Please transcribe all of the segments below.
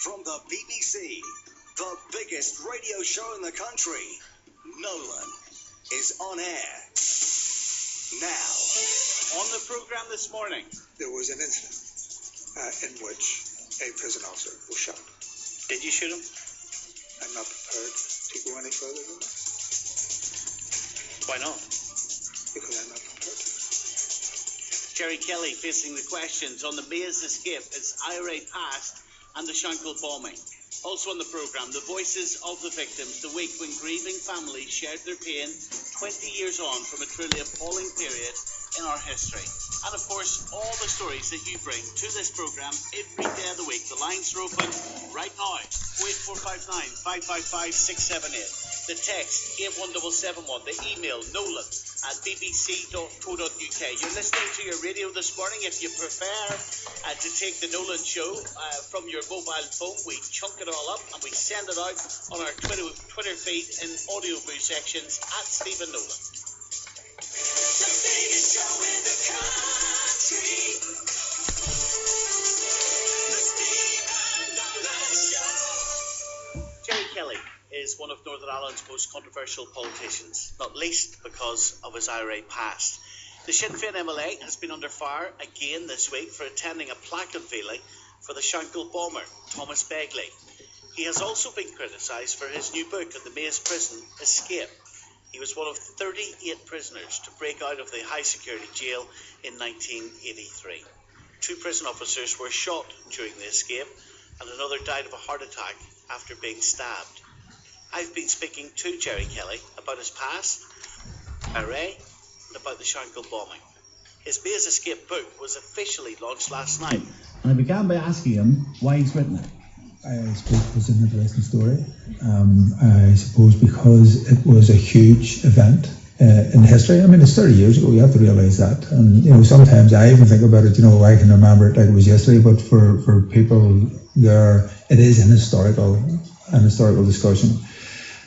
From the BBC, the biggest radio show in the country, Nolan is on air now. On the programme this morning, there was an incident in which a prison officer was shot. Did you shoot him? I'm not prepared to go any further than that. Why not? Because I'm not prepared to. Gerry Kelly facing the questions on the Maze escape as IRA passed and the Shankill bombing. Also on the programme, the voices of the victims, the week when grieving families shared their pain 20 years on from a truly appalling period in our history. And of course, all the stories that you bring to this programme every day of the week. The lines are open right now. 08459 555 678. The text 81771. The email nolan@bbc.co.uk. You're listening to your radio this morning. If you prefer to take the Nolan show from your mobile phone, we chunk it all up and we send it out on our Twitter feed in audio view sections at Stephen Nolan. The biggest show in the country. The Stephen Nolan Show. Gerry Kelly is one of Northern Ireland's most controversial politicians, not least because of his IRA past. The Sinn Féin MLA has been under fire again this week for attending a plaque unveiling for the Shankill bomber, Thomas Begley. He has also been criticised for his new book on the Maze prison escape. He was one of 38 prisoners to break out of the high security jail in 1983. 2 prison officers were shot during the escape and another died of a heart attack after being stabbed. I've been speaking to Gerry Kelly about his past, IRA, and about the Shankill bombing. His Maze Escape book was officially launched last night. And I began by asking him why he's written it. I suppose it was an interesting story. I suppose because it was a huge event in history. I mean, it's 30 years ago, you have to realise that. And, sometimes I even think about it, I can remember it like it was yesterday, but for people there, it is an historical discussion.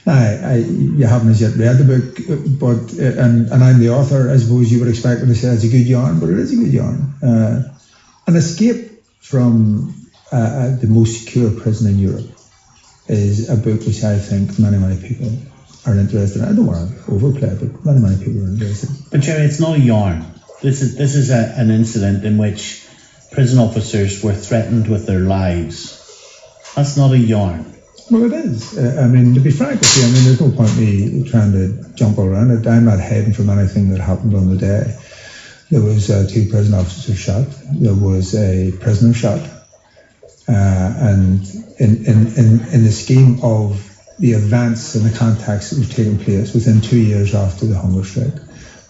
Now, you haven't as yet read the book, but and I'm the author. I suppose you would expect me to say it's a good yarn, but it is a good yarn. An escape from the most secure prison in Europe is a book which I think many people are interested in. I don't want to overplay it, but many people are interested. But Gerry, it's not a yarn. This is an incident in which prison officers were threatened with their lives. That's not a yarn. Well, it is. To be frank with you, there's no point me trying to jump around it. I'm not hiding from anything that happened on the day. There was 2 prison officers shot. There was a prisoner shot. And in the scheme of the events and the context that was taking place within 2 years after the hunger strike,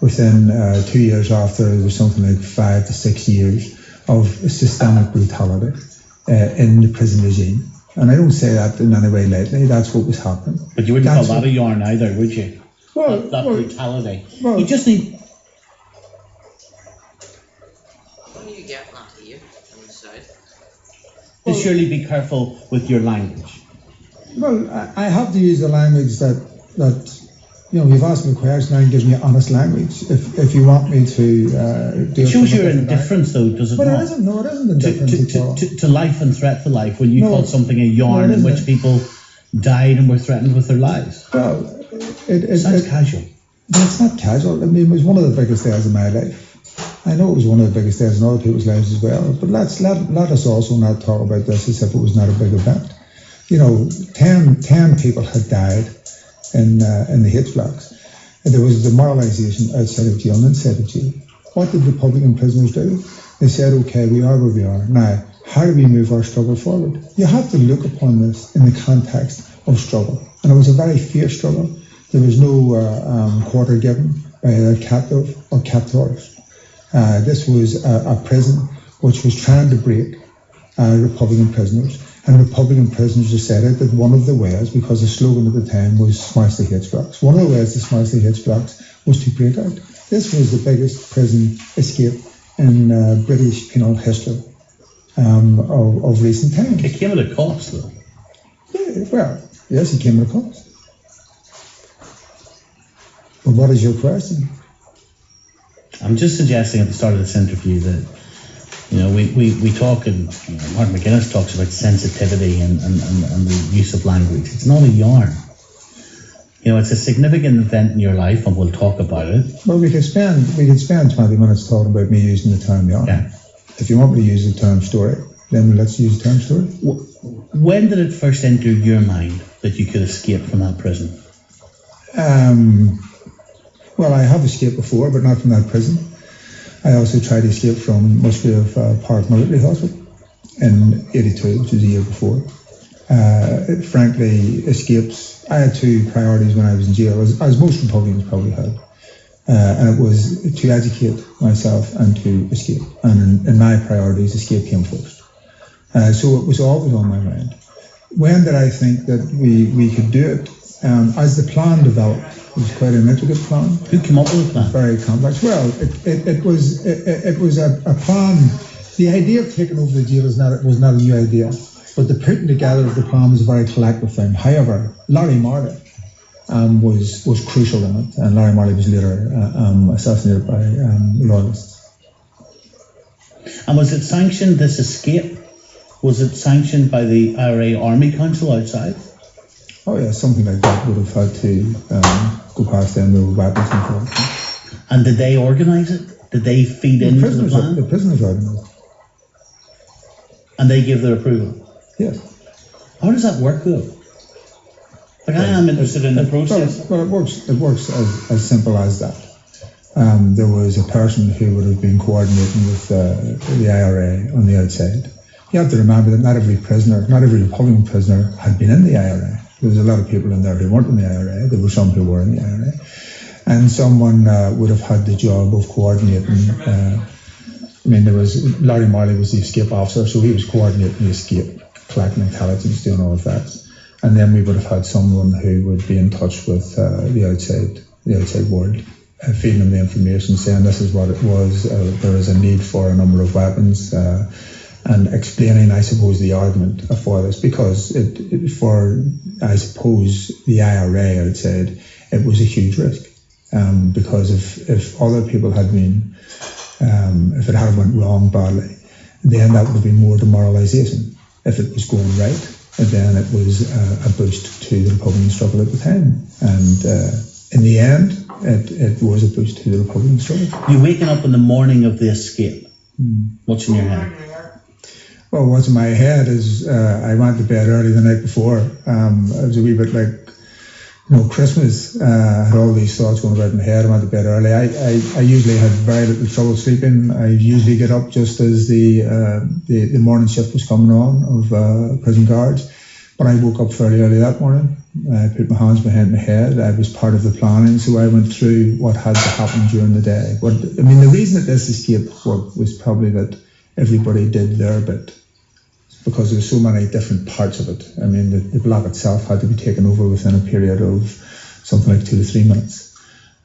within 2 years after, there was something like 5 to 6 years of systemic brutality in the prison regime. And I don't say that in any way lightly. That's what was happening. But you wouldn't call that a yarn either, would you? Well, that brutality. Well, you just need. What are you getting at here on the side? Surely be careful with your language. Well, I have to use the language that you've asked me a question and gives me honest language. If you want me to do it shows your indifference, though, does it not? It isn't. No, it isn't indifference at all. To life and threat to life, when you called something a yarn in which people died and were threatened with their lives. Well, it sounds casual. But it's not casual. It was one of the biggest days of my life. I know it was one of the biggest days in other people's lives as well. But let us also not talk about this as if it was not a big event. 10 people had died in the hate flocks. And there was demoralisation outside of jail and inside of jail. What did Republican prisoners do? They said, okay, we are where we are. Now, how do we move our struggle forward? You have to look upon this in the context of struggle. And it was a very fierce struggle. There was no quarter given by either captive or captors. This was a prison which was trying to break Republican prisoners. And Republican prisoners decided that one of the ways, because the slogan at the time was smash the hate flocks, one of the ways to smash the hate flocks was to break out. This was the biggest prison escape in British penal history of recent times. It came at a cost, though. Yeah, well, yes, it came at a cost. But what is your question? I'm just suggesting at the start of this interview that, we talk, and Martin McGuinness talks about sensitivity and the use of language. It's not a yarn. It's a significant event in your life, and we'll talk about it. Well, we could spend 20 minutes talking about me using the term yarn. Yeah. If you want me to use the term story, then let's use the term story. When did it first enter your mind that you could escape from that prison? Well, I have escaped before, but not from that prison. I also tried to escape from Musgrave Park Military Hospital in '82, which was a year before. Frankly, escapes. I had two priorities when I was in jail, as most Republicans probably had. And it was to educate myself and to escape. And in my priorities, escape came first. So it was always on my mind. When did I think that we could do it? As the plan developed, it was quite an intricate plan. Who came up with the plan? Very complex. Well, it was a plan. The idea of taking over the jail was not a new idea, but the putting together of the plan was a very collective thing. However, Larry Marley was crucial in it, and Larry Marley was later assassinated by loyalists. And was it sanctioned, this escape? Was it sanctioned by the IRA Army Council outside? Oh yeah, something like that would have had to go past them with weapons and stuff. And did they organise it? Did they feed into the plan? The prisoners organised. And they give their approval? Yes. How does that work though? Like I am interested in the process. Well, it works as simple as that. There was a person who would have been coordinating with the IRA on the outside. You have to remember that not every Republican prisoner had been in the IRA. There was a lot of people in there who weren't in the IRA. There were some who were in the IRA. And someone would have had the job of coordinating. Larry Marley was the escape officer, so he was coordinating the escape, collecting intelligence, doing all of that. And then we would have had someone who would be in touch with the outside world, feeding them the information, saying this is what it was, there is a need for a number of weapons, and explaining, I suppose, the argument for this, because I suppose, the IRA outside, it was a huge risk, because if other people had been, if it had went wrong badly, then that would have been more demoralisation. If it was going right, then it was a boost to the Republican struggle at the time. And in the end, it was a boost to the Republican struggle. You're waking up in the morning of the escape. What's in your head? Well, what's in my head is I went to bed early the night before. It was a wee bit like, Christmas. I had all these thoughts going about in my head. I went to bed early. I usually had very little trouble sleeping. I usually get up just as the morning shift was coming on of prison guards. But I woke up fairly early that morning. I put my hands behind my head. I was part of the planning, so I went through what had to happen during the day. But the reason that this escape worked was probably that everybody did their bit, because there were so many different parts of it. The block itself had to be taken over within a period of something like 2 to 3 minutes.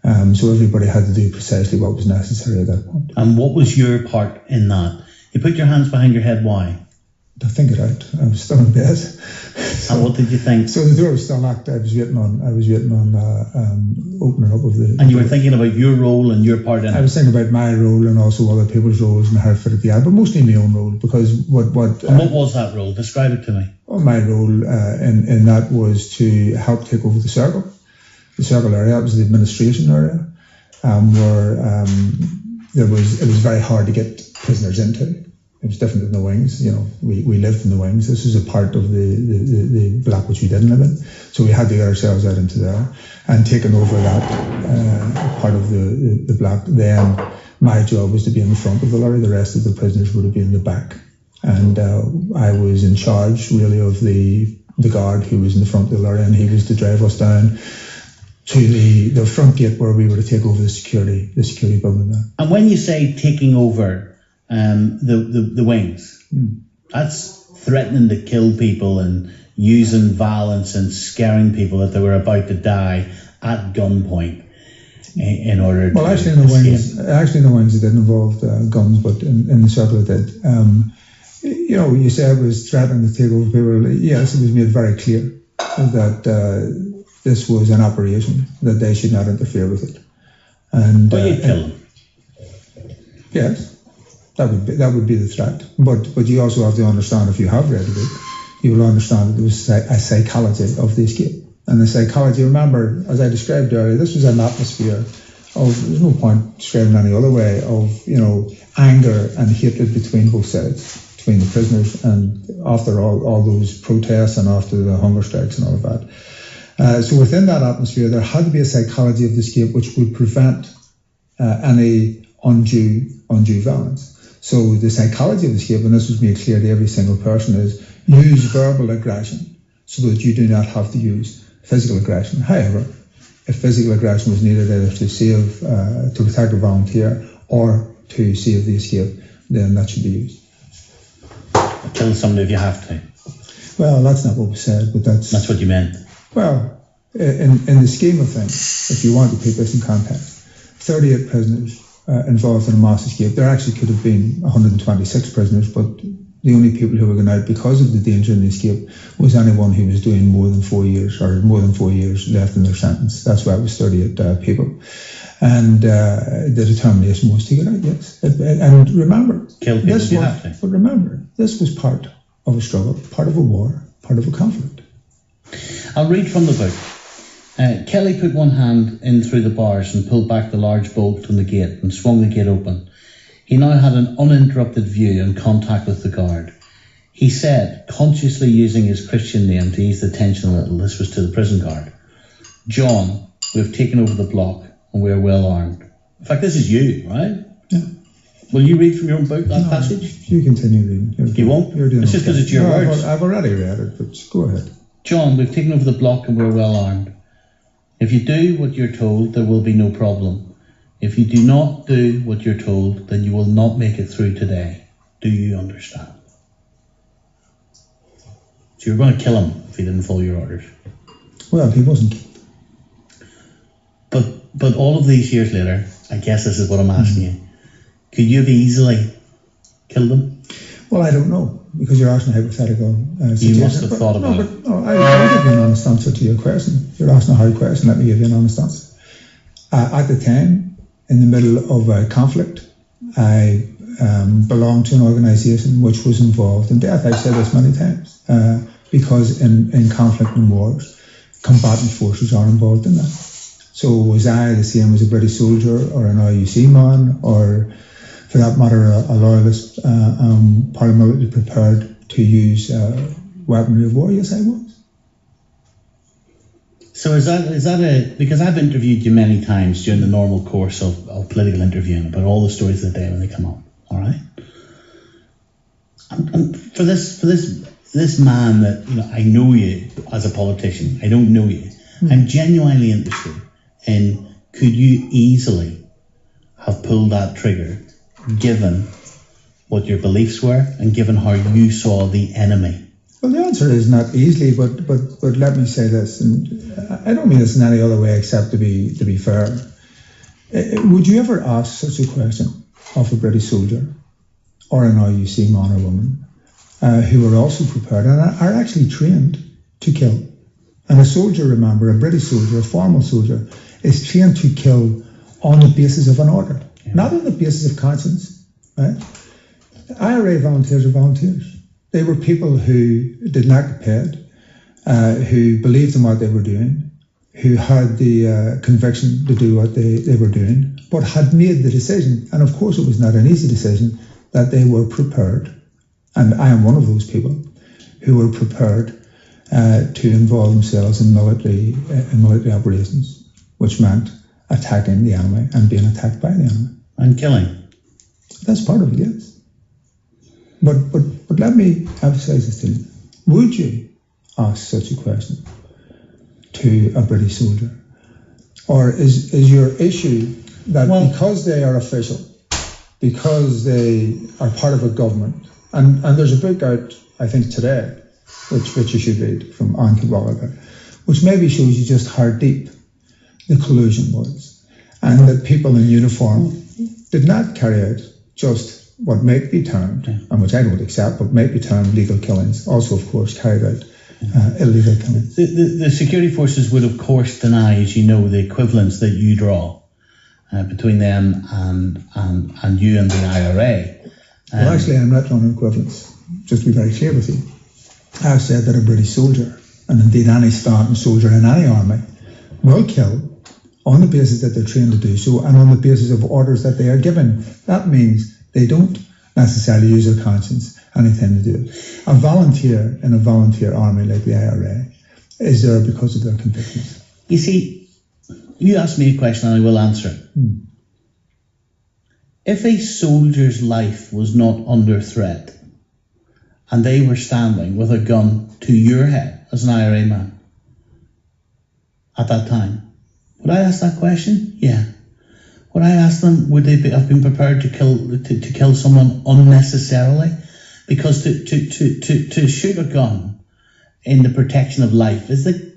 So everybody had to do precisely what was necessary at that point. And what was your part in that? You put your hands behind your head, why? To think it out. I was still in bed. And what did you think? So the door was still locked. I was waiting on opening up of the... And you were thinking about your role and your part in it? I was thinking about my role and also other people's roles and how it fitted together, but mostly my own role, because what was that role? Describe it to me. Well, my role in that was to help take over the circle area. It was the administration area, where it was very hard to get prisoners into. It was different in the wings. We lived in the wings. This was a part of the block which we didn't live in. So we had to get ourselves out into there and taking over that part of the block. Then my job was to be in the front of the lorry. The rest of the prisoners would have been in the back. And I was in charge really of the guard who was in the front of the lorry, and he was to drive us down to the front gate where we were to take over the security building there. And when you say taking over the wings, that's threatening to kill people and using violence and scaring people that they were about to die at gunpoint in order to actually in the wings it didn't involve guns, but in the circle it did. You said it was threatening to take over people. Yes, it was made very clear that this was an operation, that they should not interfere with it. And you'd kill them. Yes. That would be the threat. But you also have to understand, if you have read the book, you will understand that there was a psychology of the escape. And the psychology, remember, as I described earlier, this was an atmosphere of, there's no point describing any other way, of, anger and hatred between both sides, between the prisoners, and after all those protests and after the hunger strikes and all of that. So within that atmosphere, there had to be a psychology of the escape which would prevent any undue violence. So the psychology of the escape, and this was made clear to every single person, is use verbal aggression so that you do not have to use physical aggression. However, if physical aggression was needed either to protect a volunteer or to save the escape, then that should be used. Kill somebody if you have to. Well, that's not what was said, but that's what you meant. Well, in the scheme of things, if you want to put this in context, 38 prisoners involved in a mass escape. There actually could have been 126 prisoners, but the only people who were going out because of the danger in the escape was anyone who was doing more than 4 years, or more than 4 years left in their sentence. That's why it was 38 people. And the determination was to get out, yes. And remember, this was part of a struggle, part of a war, part of a conflict. I'll read from the book. Kelly put one hand in through the bars and pulled back the large bolt on the gate and swung the gate open. He now had an uninterrupted view and contact with the guard. He said, consciously using his Christian name to ease the tension a little, this was to the prison guard, "John, we've taken over the block and we are well armed." In fact, this is you, right? Yeah. Will you read from your own book, that passage? You continue reading. You won't? It's just because it's your words. I've already read it, but go ahead. "John, we've taken over the block and we're well armed. If you do what you're told, there will be no problem. If you do not do what you're told, then you will not make it through today. Do you understand?" So you were going to kill him if he didn't follow your orders. Well, he wasn't killed. But all of these years later, I guess this is what I'm asking you. Could you have easily killed him? Well, I don't know, because you're asking a hypothetical situation. You must have thought about it. I'll give you an honest answer to your question. You're asking a hard question, let me give you an honest answer. At the time, in the middle of a conflict, I belonged to an organisation which was involved in death. I've said this many times, because in conflict and wars, combatant forces are involved in that. So was I the same as a British soldier or an IUC man, or for that matter a loyalist, paramilitary prepared to use weaponry of war? Yes, I was. So is that because I've interviewed you many times during the normal course of political interviewing about all the stories of the day when they come up, all right? And for this man that, I know you as a politician, I don't know you. I'm genuinely interested in, could you easily have pulled that trigger given what your beliefs were and given how you saw the enemy? Well, the answer is not easily, but let me say this, and I don't mean this in any other way except to be fair. Would you ever ask such a question of a British soldier or an IUC man or woman who are also prepared and are actually trained to kill? And a soldier, remember, a British soldier, a formal soldier, is trained to kill on the basis of an order, not on the basis of conscience, right? IRA volunteers are volunteers. They were people who did not get paid, who believed in what they were doing, who had the conviction to do what they were doing, but had made the decision, and of course it was not an easy decision, that they were prepared, and I am one of those people, who were prepared to involve themselves in military operations, which meant attacking the enemy and being attacked by the enemy. And killing. That's part of it, yes. But let me emphasize this to you. Would you ask such a question to a British soldier? Or is your issue that because they are official, because they are part of a government, and there's a book out, I think today, which you should read, from Anne Cadwallader, which maybe shows you just how deep the collusion was, and that people in uniform did not carry out just what might be termed, and which I don't accept, but might be termed legal killings, also of course carried out illegal killings. The security forces would of course deny, as you know, the equivalence that you draw between them and you and the IRA. Well, actually, I'm not drawing equivalence. Just to be very clear with you, I've said that a British soldier, and indeed any starting soldier in any army, will kill on the basis that they're trained to do so and on the basis of orders that they are given. That means they don't necessarily use their conscience anytime they do it. A volunteer in a volunteer army like the IRA is there because of their convictions. You see, you asked me a question and I will answer it. If a soldier's life was not under threat and they were standing with a gun to your head as an IRA man at that time, would I ask that question? Yeah. Would I ask them, would they have been prepared to kill someone unnecessarily? Because to shoot a gun in the protection of life is the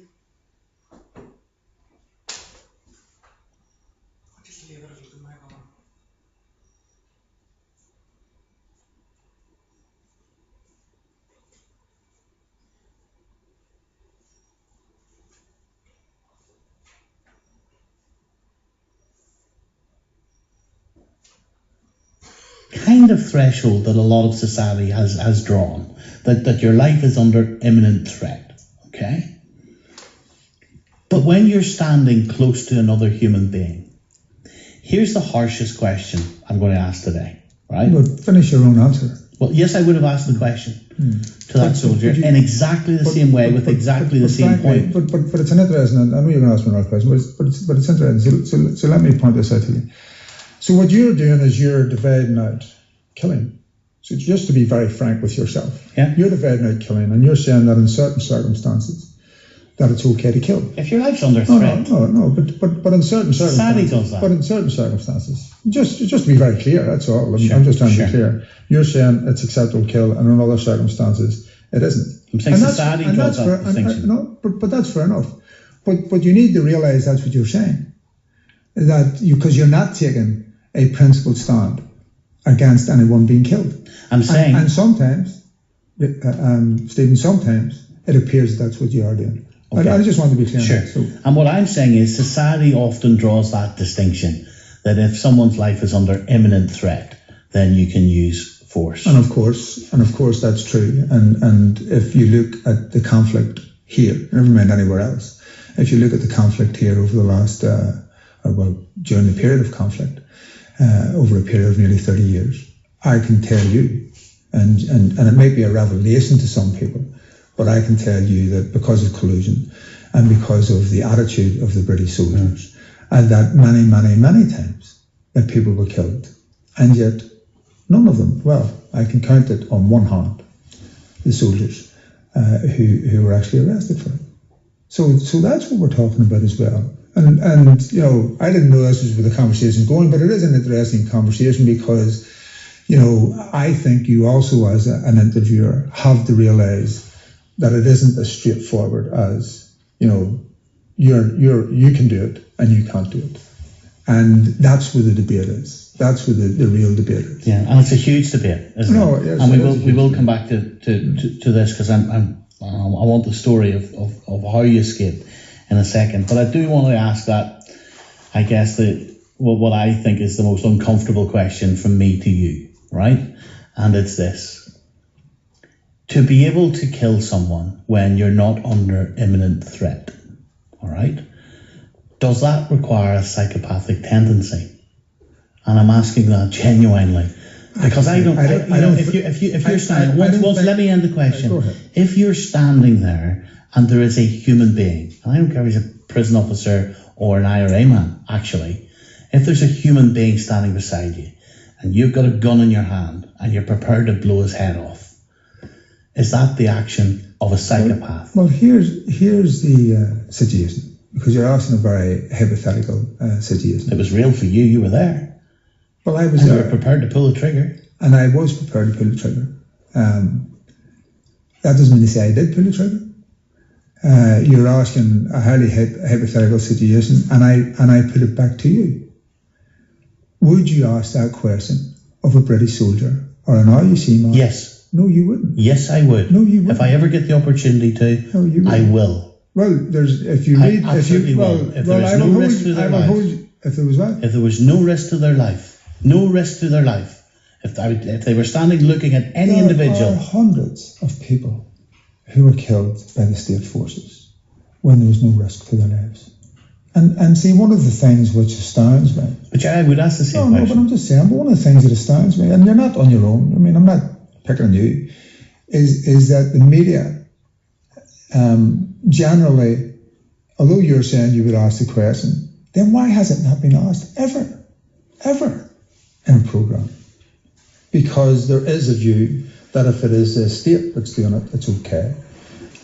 kind of threshold that a lot of society has drawn, that your life is under imminent threat, okay? But when you're standing close to another human being, here's the harshest question I'm going to ask today, right? But finish your own answer. Well, yes, I would have asked the question to that soldier in exactly the same way, with exactly the same point. But it's an interesting, I know you're going to ask me another question, but it's interesting. So let me point this out to you. So what you're doing is you're dividing out killing. So just to be very frank with yourself, you're dividing out killing, and you're saying that in certain circumstances that it's okay to kill. If your life's under threat. No, but in certain circumstances. Society does that. But in certain circumstances, just to be very clear, that's all. I'm just trying to be clear. You're saying it's acceptable to kill, and in other circumstances it isn't. I'm saying society draws that distinction. No, but that's fair enough. But you need to realise that's what you're saying. That because you're not taking a principled stand against anyone being killed. I'm saying, and sometimes, Stephen, sometimes it appears that's what you are doing. Okay. I just want to be clear. Sure. So. And what I'm saying is, society often draws that distinction that if someone's life is under imminent threat, then you can use force. And of course, that's true. And if you look at the conflict here, never mind anywhere else, if you look at the conflict here over the last, during the period of conflict, over a period of nearly 30 years, I can tell you, and it may be a revelation to some people, but I can tell you that because of collusion and because of the attitude of the British soldiers, and that many times that people were killed, and yet none of them, well, I can count it on one hand, the soldiers who were actually arrested for it. So that's what we're talking about as well. And you know, I didn't know this was where the conversation going, but it is an interesting conversation because, you know, I think you also as an interviewer have to realise that it isn't as straightforward as, you know, you can do it and you can't do it. And that's where the debate is. That's where the real debate is. Yeah, and it's a huge debate, isn't it? Yes, and we will come back to this because I want the story of how you escaped in a second. But I do want to ask that, I guess, what I think is the most uncomfortable question from me to you, right? And it's this. To be able to kill someone when you're not under imminent threat, all right? Does that require a psychopathic tendency? And I'm asking that genuinely. Because let me end the question. Go ahead. If you're standing there and there is a human being, and I don't care if he's a prison officer or an IRA man, actually, if there's a human being standing beside you and you've got a gun in your hand and you're prepared to blow his head off, is that the action of a psychopath? Well, here's the situation, because you're asking a very hypothetical situation. It was real for you. You were there. Well, I was and there. You were prepared to pull the trigger. And I was prepared to pull the trigger. That doesn't mean to say I did pull the trigger. You're asking a highly hypothetical situation, and I put it back to you. Would you ask that question of a British soldier or an RUC man? Yes. No, you wouldn't. Yes, I would. No, you wouldn't. If I ever get the opportunity to, no, you wouldn't. I will. Well, if there was no risk to their life, if there was no risk to their life, If they were standing looking at any there individual. are hundreds of people who were killed by the state forces when there was no risk to their lives. And see, one of the things which astounds me. But I would ask the same question. No, but I'm just saying, but one of the things that astounds me, and you're not on your own, I mean, I'm not picking on you, is that the media generally, although you're saying you would ask the question, then why has it not been asked ever in a programme? Because there is a view that if it is the state that's doing it, it's okay.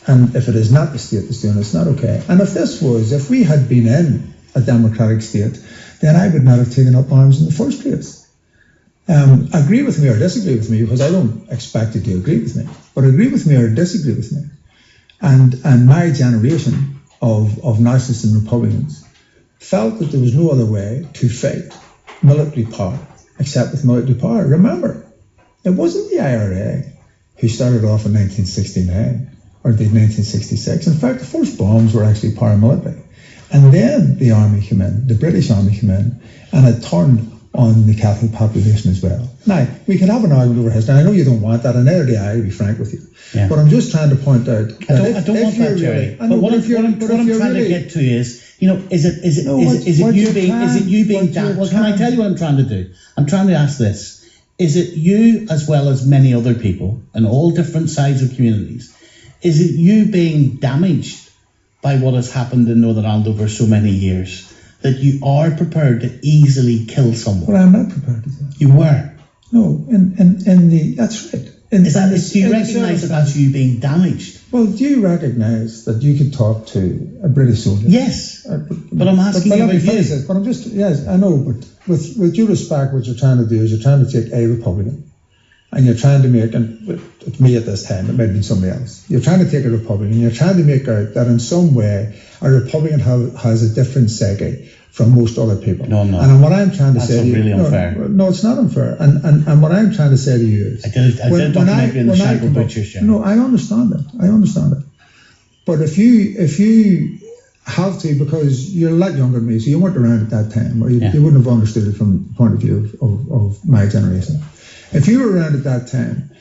And if it is not the state that's doing it, it's not okay. And if we had been in a democratic state, then I would not have taken up arms in the first place. Agree with me or disagree with me, because I don't expect you to agree with me, but agree with me or disagree with me. And my generation of nationalists and Republicans felt that there was no other way to fight military power except with military power. Remember, it wasn't the IRA who started off in 1969 or did 1966. In fact, the first bombs were actually paramilitary. And then the army came in, the British army came in, and it turned on the Catholic population as well. Now, we can have an argument over history. I know you don't want that, and neither do I, to be frank with you. Yeah. But I'm just trying to point out that I don't want that, Gerry. But what I'm trying to get to is, is it you being damaged? Well, can I tell you what I'm trying to do? I'm trying to ask this. Is it you, as well as many other people in all different sides of communities, is it you being damaged by what has happened in Northern Ireland over so many years, that you are prepared to easily kill someone? Well, I'm not prepared to do that. You were? No, that's right. Do you recognise that that's you being damaged? Well, do you recognise that you could talk to a British soldier? Yes, but I'm asking you about you. But I'm just, yes, I know, but with due respect, what you're trying to do is you're trying to take a Republican, and you're trying to make, and it's me at this time, it might have been somebody else, you're trying to take a Republican, and you're trying to make out that in some way a Republican has a different psyche from most other people. No, I'm not. And what I'm trying to That's say to you, really unfair. No, it's not unfair. And what I'm trying to say to you is, I did a documentary in the Shangle Butchers, Gerry. No, I understand that. But if you have to, because you're a lot younger than me, so you weren't around at that time, or you wouldn't have understood it from the point of view of my generation. If you were around at that time,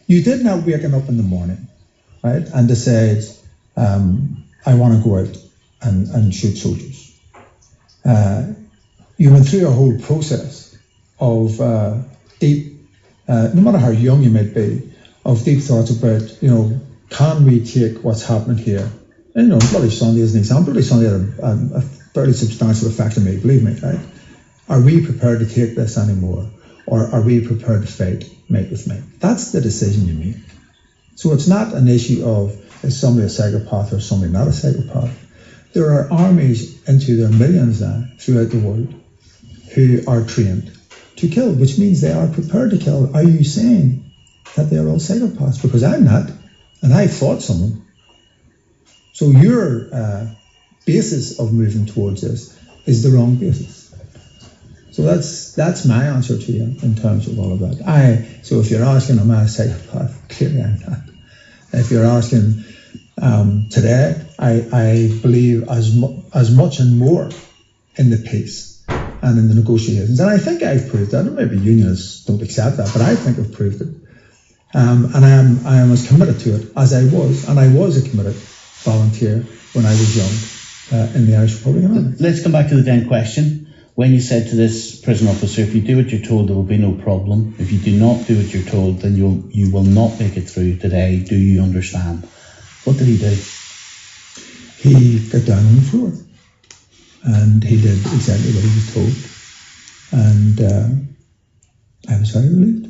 you did not waking up in the morning, right, and decide, I want to go out and shoot soldiers. You went through a whole process of deep, no matter how young you might be, of deep thoughts about, can we take what's happening here? And Bloody Sunday is an example. Bloody Sunday had a fairly substantial effect on me, believe me, right? Are we prepared to take this anymore? Or are we prepared to fight mate with mate? That's the decision you make. So it's not an issue of, is somebody a psychopath or somebody not a psychopath? There are armies into their millions now throughout the world who are trained to kill, which means they are prepared to kill. Are you saying that they are all psychopaths? Because I'm not, and I fought someone. So your basis of moving towards this is the wrong basis. So that's my answer to you in terms of all of that. So if you're asking, am I a psychopath? Clearly I'm not. If you're asking today, I believe as much and more in the peace and in the negotiations. And I think I've proved that. Maybe unionists don't accept that, but I think I've proved it. And I am as committed to it as I was. And I was a committed volunteer when I was young in the Irish Republican Army. Let's come back to the then question. When you said to this prison officer, if you do what you're told, there will be no problem. If you do not do what you're told, then you will not make it through today. Do you understand? What did he do? He got down on the floor and he did exactly what he was told. And I was very relieved.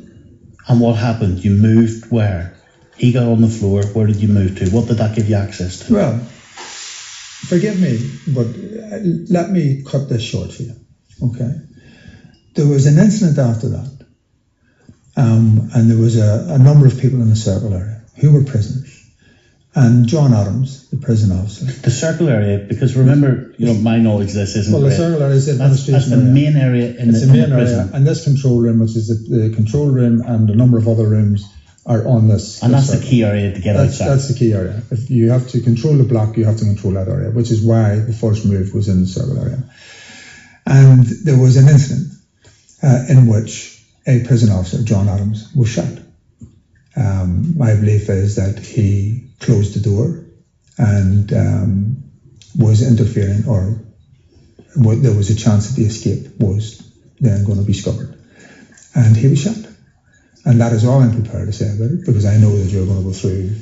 And what happened? You moved where? He got on the floor. Where did you move to? What did that give you access to? Well, forgive me, but let me cut this short for you. Okay. There was an incident after that, and there was a number of people in the circle area who were prisoners. And John Adams, the prison officer. The circle area, because remember, my knowledge of this isn't well, the circle area is the administration that's the area. main area in the main prison. Area, and this control room, which is the control room, and a number of other rooms are on this. And that's circle. the key area to get outside. That's the key area. If you have to control the block, you have to control that area, which is why the first move was in the circle area. And there was an incident in which a prison officer, John Adams, was shot. My belief is that he closed the door and was interfering, or there was a chance that the escape was then going to be scuppered. And he was shot. And that is all I'm prepared to say about it, because I know that you're going to go through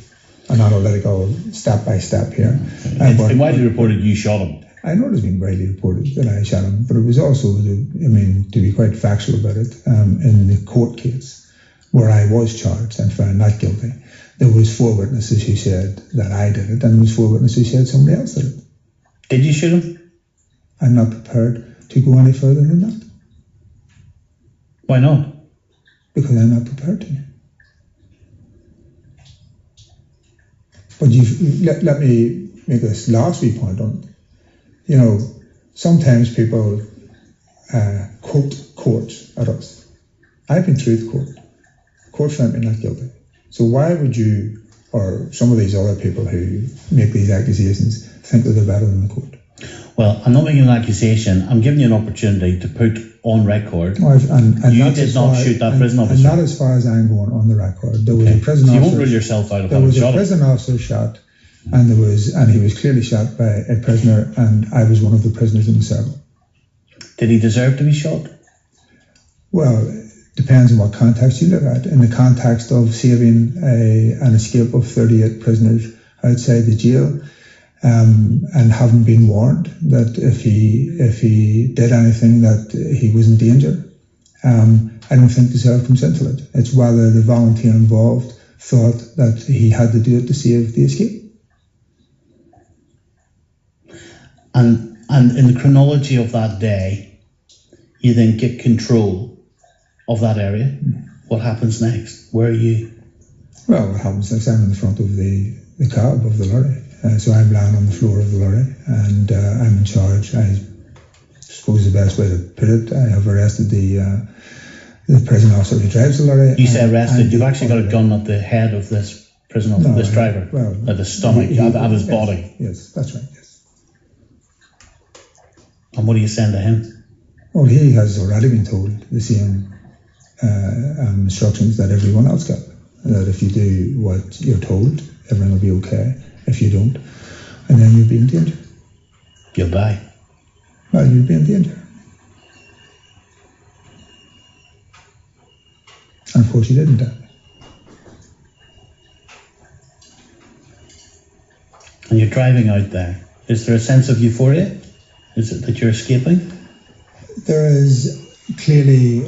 an analytical step by step here. It's been widely reported you shot him. I know it has been widely reported that I shot him, but it was also, to be quite factual about it, in the court case where I was charged and found not guilty, there was 4 witnesses who said that I did it, and there was 4 witnesses who said somebody else did it. Did you shoot him? I'm not prepared to go any further than that. Why not? Because I'm not prepared to. But let me make this last wee point on it. Sometimes people quote courts at us. I've been through the court. Court found me not guilty. So why would you, or some of these other people who make these accusations, think that they're better than the court? Well, I'm not making an accusation. I'm giving you an opportunity to put on record you did not shoot that prison officer. And not as far as I'm going on the record. There was a prison so you officer. won't rule yourself out of There having was shot a him. prison officer shot, and he was clearly shot by a prisoner, and I was one of the prisoners in the cell. Did he deserve to be shot? Well, depends on what context you look at. In the context of saving an escape of 38 prisoners outside the jail, and having been warned that if he did anything that he was in danger, I don't think deserve comes into it. It's whether the volunteer involved thought that he had to do it to save the escape. And in the chronology of that day, you then get control of that area. What happens next? Where are you? Well, what happens next? I'm in the front of the cab of the lorry. So I'm lying on the floor of the lorry, and I'm in charge. I suppose the best way to put it, I have arrested the prison officer who drives the lorry. You say arrested, you've actually got a gun at the head of this prison officer, this driver, at the stomach, at his body. Yes, that's right, yes. And what are you saying to him? Well, he has already been told the same instructions that everyone else got, that if you do what you're told, everything will be okay. If you don't, and then you'll be in danger. You'll die. Well, you'll be in danger. And of course you didn't die. And you're driving out there. Is there a sense of euphoria? Is it that you're escaping? There is clearly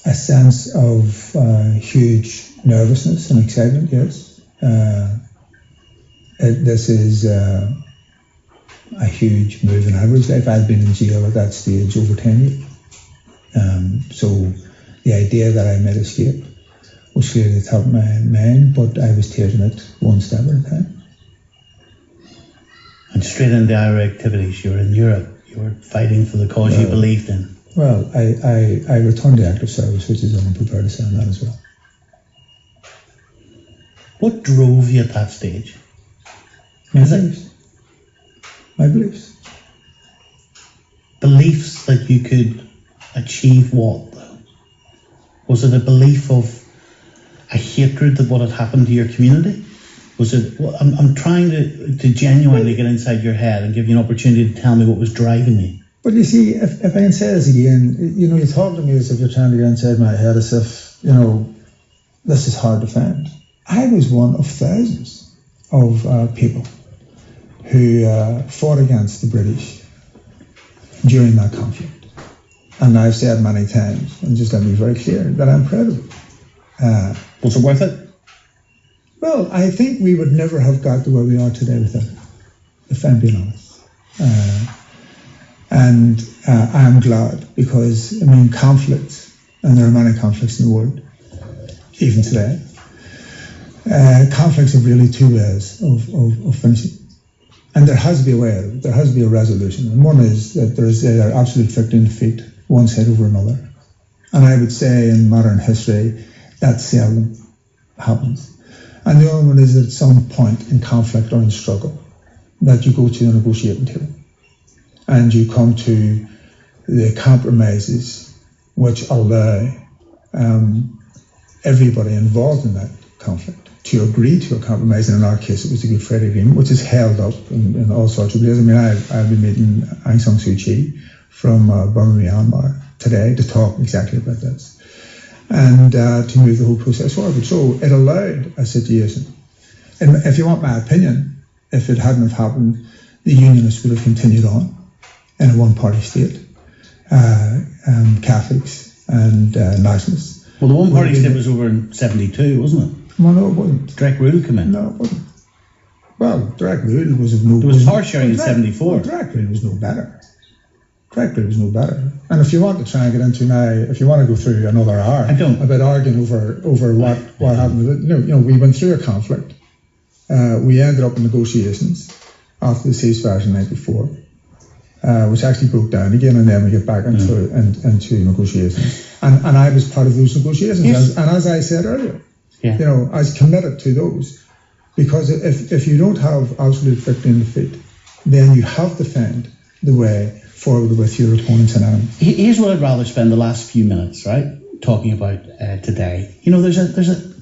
a sense of huge nervousness and excitement, yes. This is a huge move in average life. I've been in jail at that stage over 10 years. So the idea that I might escape was clearly at the top of my mind, but I was taking it one step at a time. And straight into IRA activities. You were in Europe. You were fighting for the cause you believed in. Well, I returned to active service, which is I'm prepared to say on that as well. What drove you at that stage? My beliefs. My beliefs. Beliefs that you could achieve what, though? Was it a belief of a hatred that what had happened to your community? Was it? Well, I'm trying to genuinely get inside your head and give you an opportunity to tell me what was driving you. But you see, if I can say this again, you talk to me as if you're trying to get inside my head, as if, this is hard to find. I was one of thousands of people who fought against the British during that conflict. And I've said many times, and just let me be very clear, that I'm proud of it. Was it worth it? Well, I think we would never have got to where we are today without it, if I'm being honest. And I'm glad, because, conflict, and there are many conflicts in the world, even today, conflicts are really two ways of finishing. And there has to be a way out of it. There has to be a resolution. And one is that there's either absolute victory and defeat, one side over another. And I would say in modern history, that seldom happens. And the other one is at some point in conflict or in struggle that you go to the negotiating table and you come to the compromises which allow everybody involved in that conflict to agree to a compromise. And in our case, it was the Good Friday Agreement, which is held up in all sorts of ways. I mean, I'll be meeting Aung San Suu Kyi from Burma, Myanmar today to talk exactly about this and to move the whole process forward. So it allowed a situation. And if you want my opinion, if it hadn't have happened, the Unionists would have continued on in a one-party state. Catholics and nationalists. Well, the one-party state was over in 72, wasn't it? Well, no, it wasn't. Direct rule came in. No, it wasn't. Well, direct rule was of no. There was power sharing in 74. Well, direct rule was no better. Direct rule was no better. And if you want to try and get into now, if you want to go through another hour about arguing over what happened, we went through a conflict. We ended up in negotiations after the ceasefire in '94. Which actually broke down again, and then we get back into negotiations. And I was part of those negotiations. Yes. And as I said earlier, yeah. I was committed to those. Because if you don't have absolute victory and defeat, then you have to find the way forward with your opponents and enemies. Here's what I'd rather spend the last few minutes, right, talking about today. There's a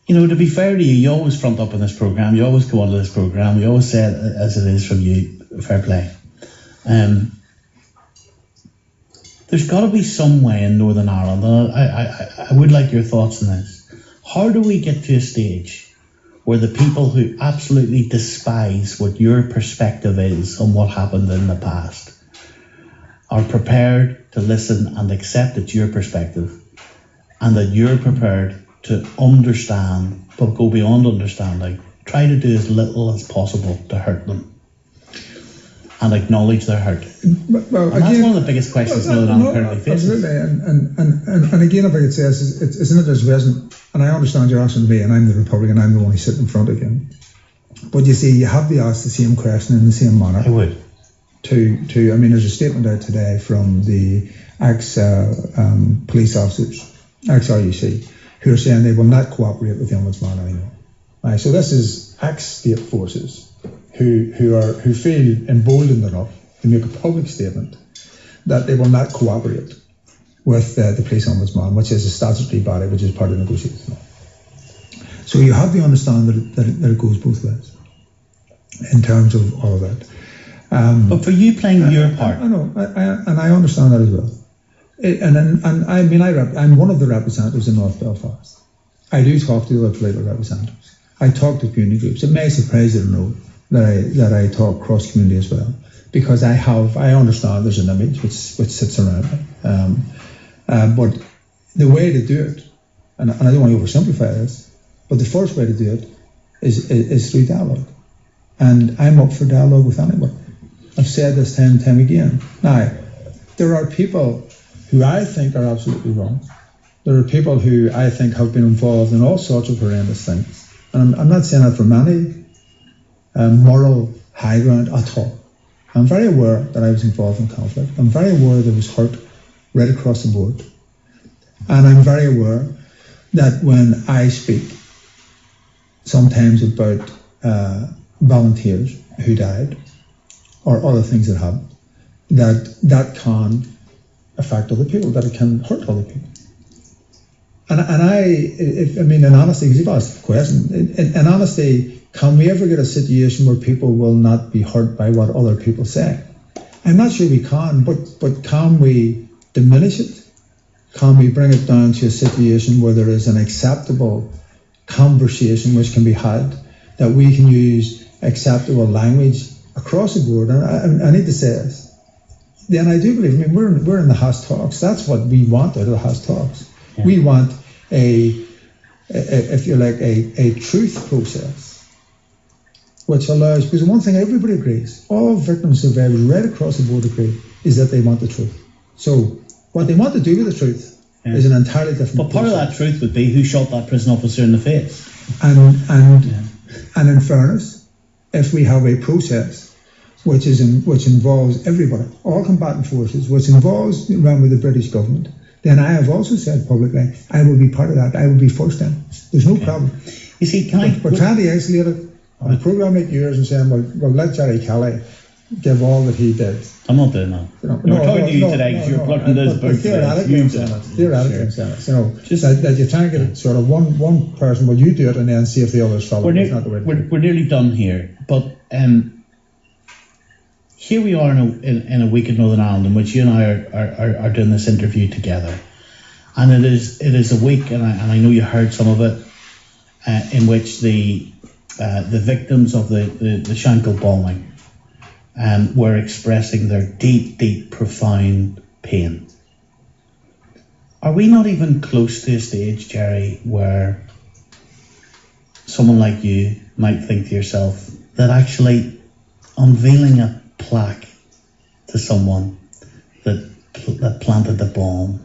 to be fair to you, you always front up in this programme, you always go onto this programme, you always say it as it is from you, fair play. There's got to be some way in Northern Ireland, and I would like your thoughts on this. How do we get to a stage where the people who absolutely despise what your perspective is on what happened in the past are prepared to listen and accept it's your perspective, and that you're prepared to understand, but go beyond understanding, try to do as little as possible to hurt them and acknowledge their hurt? Well, and that's one of the biggest questions Northern Ireland currently faces. Absolutely, and again, if I could say this, isn't it as resonant, and I understand you're asking me, and I'm the Republican, I'm the one who's sitting in front of you. But you see, you have to ask the same question in the same manner. I would. I mean, there's a statement out today from the ex-police officers, ex-RUC, who are saying they will not cooperate with the Ombudsman anymore. Right, so this is ex-state forces who feel emboldened enough to make a public statement that they will not cooperate with the police ombudsman, which is a statutory body, which is part of the negotiations. So you have to understand that it goes both ways in terms of all of that. But for you playing your part, I know, and I understand that as well. I'm one of the representatives in North Belfast. I do talk to the other political representatives. I talk to community groups. It may surprise you to know that I talk cross community as well, because I understand there's an image which sits around me. But the way to do it, and I don't want to oversimplify this, but the first way to do it is through dialogue. And I'm up for dialogue with anybody. I've said this time and time again. Now, there are people who I think are absolutely wrong. There are people who I think have been involved in all sorts of horrendous things. And I'm not saying that from any moral high ground at all. I'm very aware that I was involved in conflict. I'm very aware there was hurt right across the board. And I'm very aware that when I speak sometimes about volunteers who died or other things that happened, that can affect other people, that it can hurt other people. And in honesty, because you've asked the question, in honesty, can we ever get a situation where people will not be hurt by what other people say? I'm not sure we can, but can we diminish it? Can we bring it down to a situation where there is an acceptable conversation which can be had, that we can use acceptable language across the board? And I need to say this. Then I do believe, we're in the Haas talks. That's what we want out of the Haas talks. Yeah. We want if you like, a truth process, which allows, because one thing everybody agrees, all victims and survivors right across the board agree, is that they want the truth. So what they want to do with the truth is an entirely different But part process. of that truth would be who shot that prison officer in the face. And in fairness, if we have a process which involves everybody, all combatant forces, which involves remember the British government, then I have also said publicly, I will be part of that. I will be first in. There's no problem. You see, But trying to isolate it on a programme like yours and saying, well, let Gerry Kelly give all that he did. I'm not doing that. You know, We're talking to you today because you're plugging this book today. Theoretically, I'm saying it. You know, just that you try and get it sort of one person, well, you do it and then see if the others follow. We're nearly done here, but here we are in a week in Northern Ireland in which you and I are doing this interview together, and it is a week, and I know you heard some of it, in which the victims of the Shankill bombing were expressing their deep, profound pain. Are we not even close to a stage, Gerry, where someone like you might think to yourself that actually unveiling a plaque to someone that planted the bomb,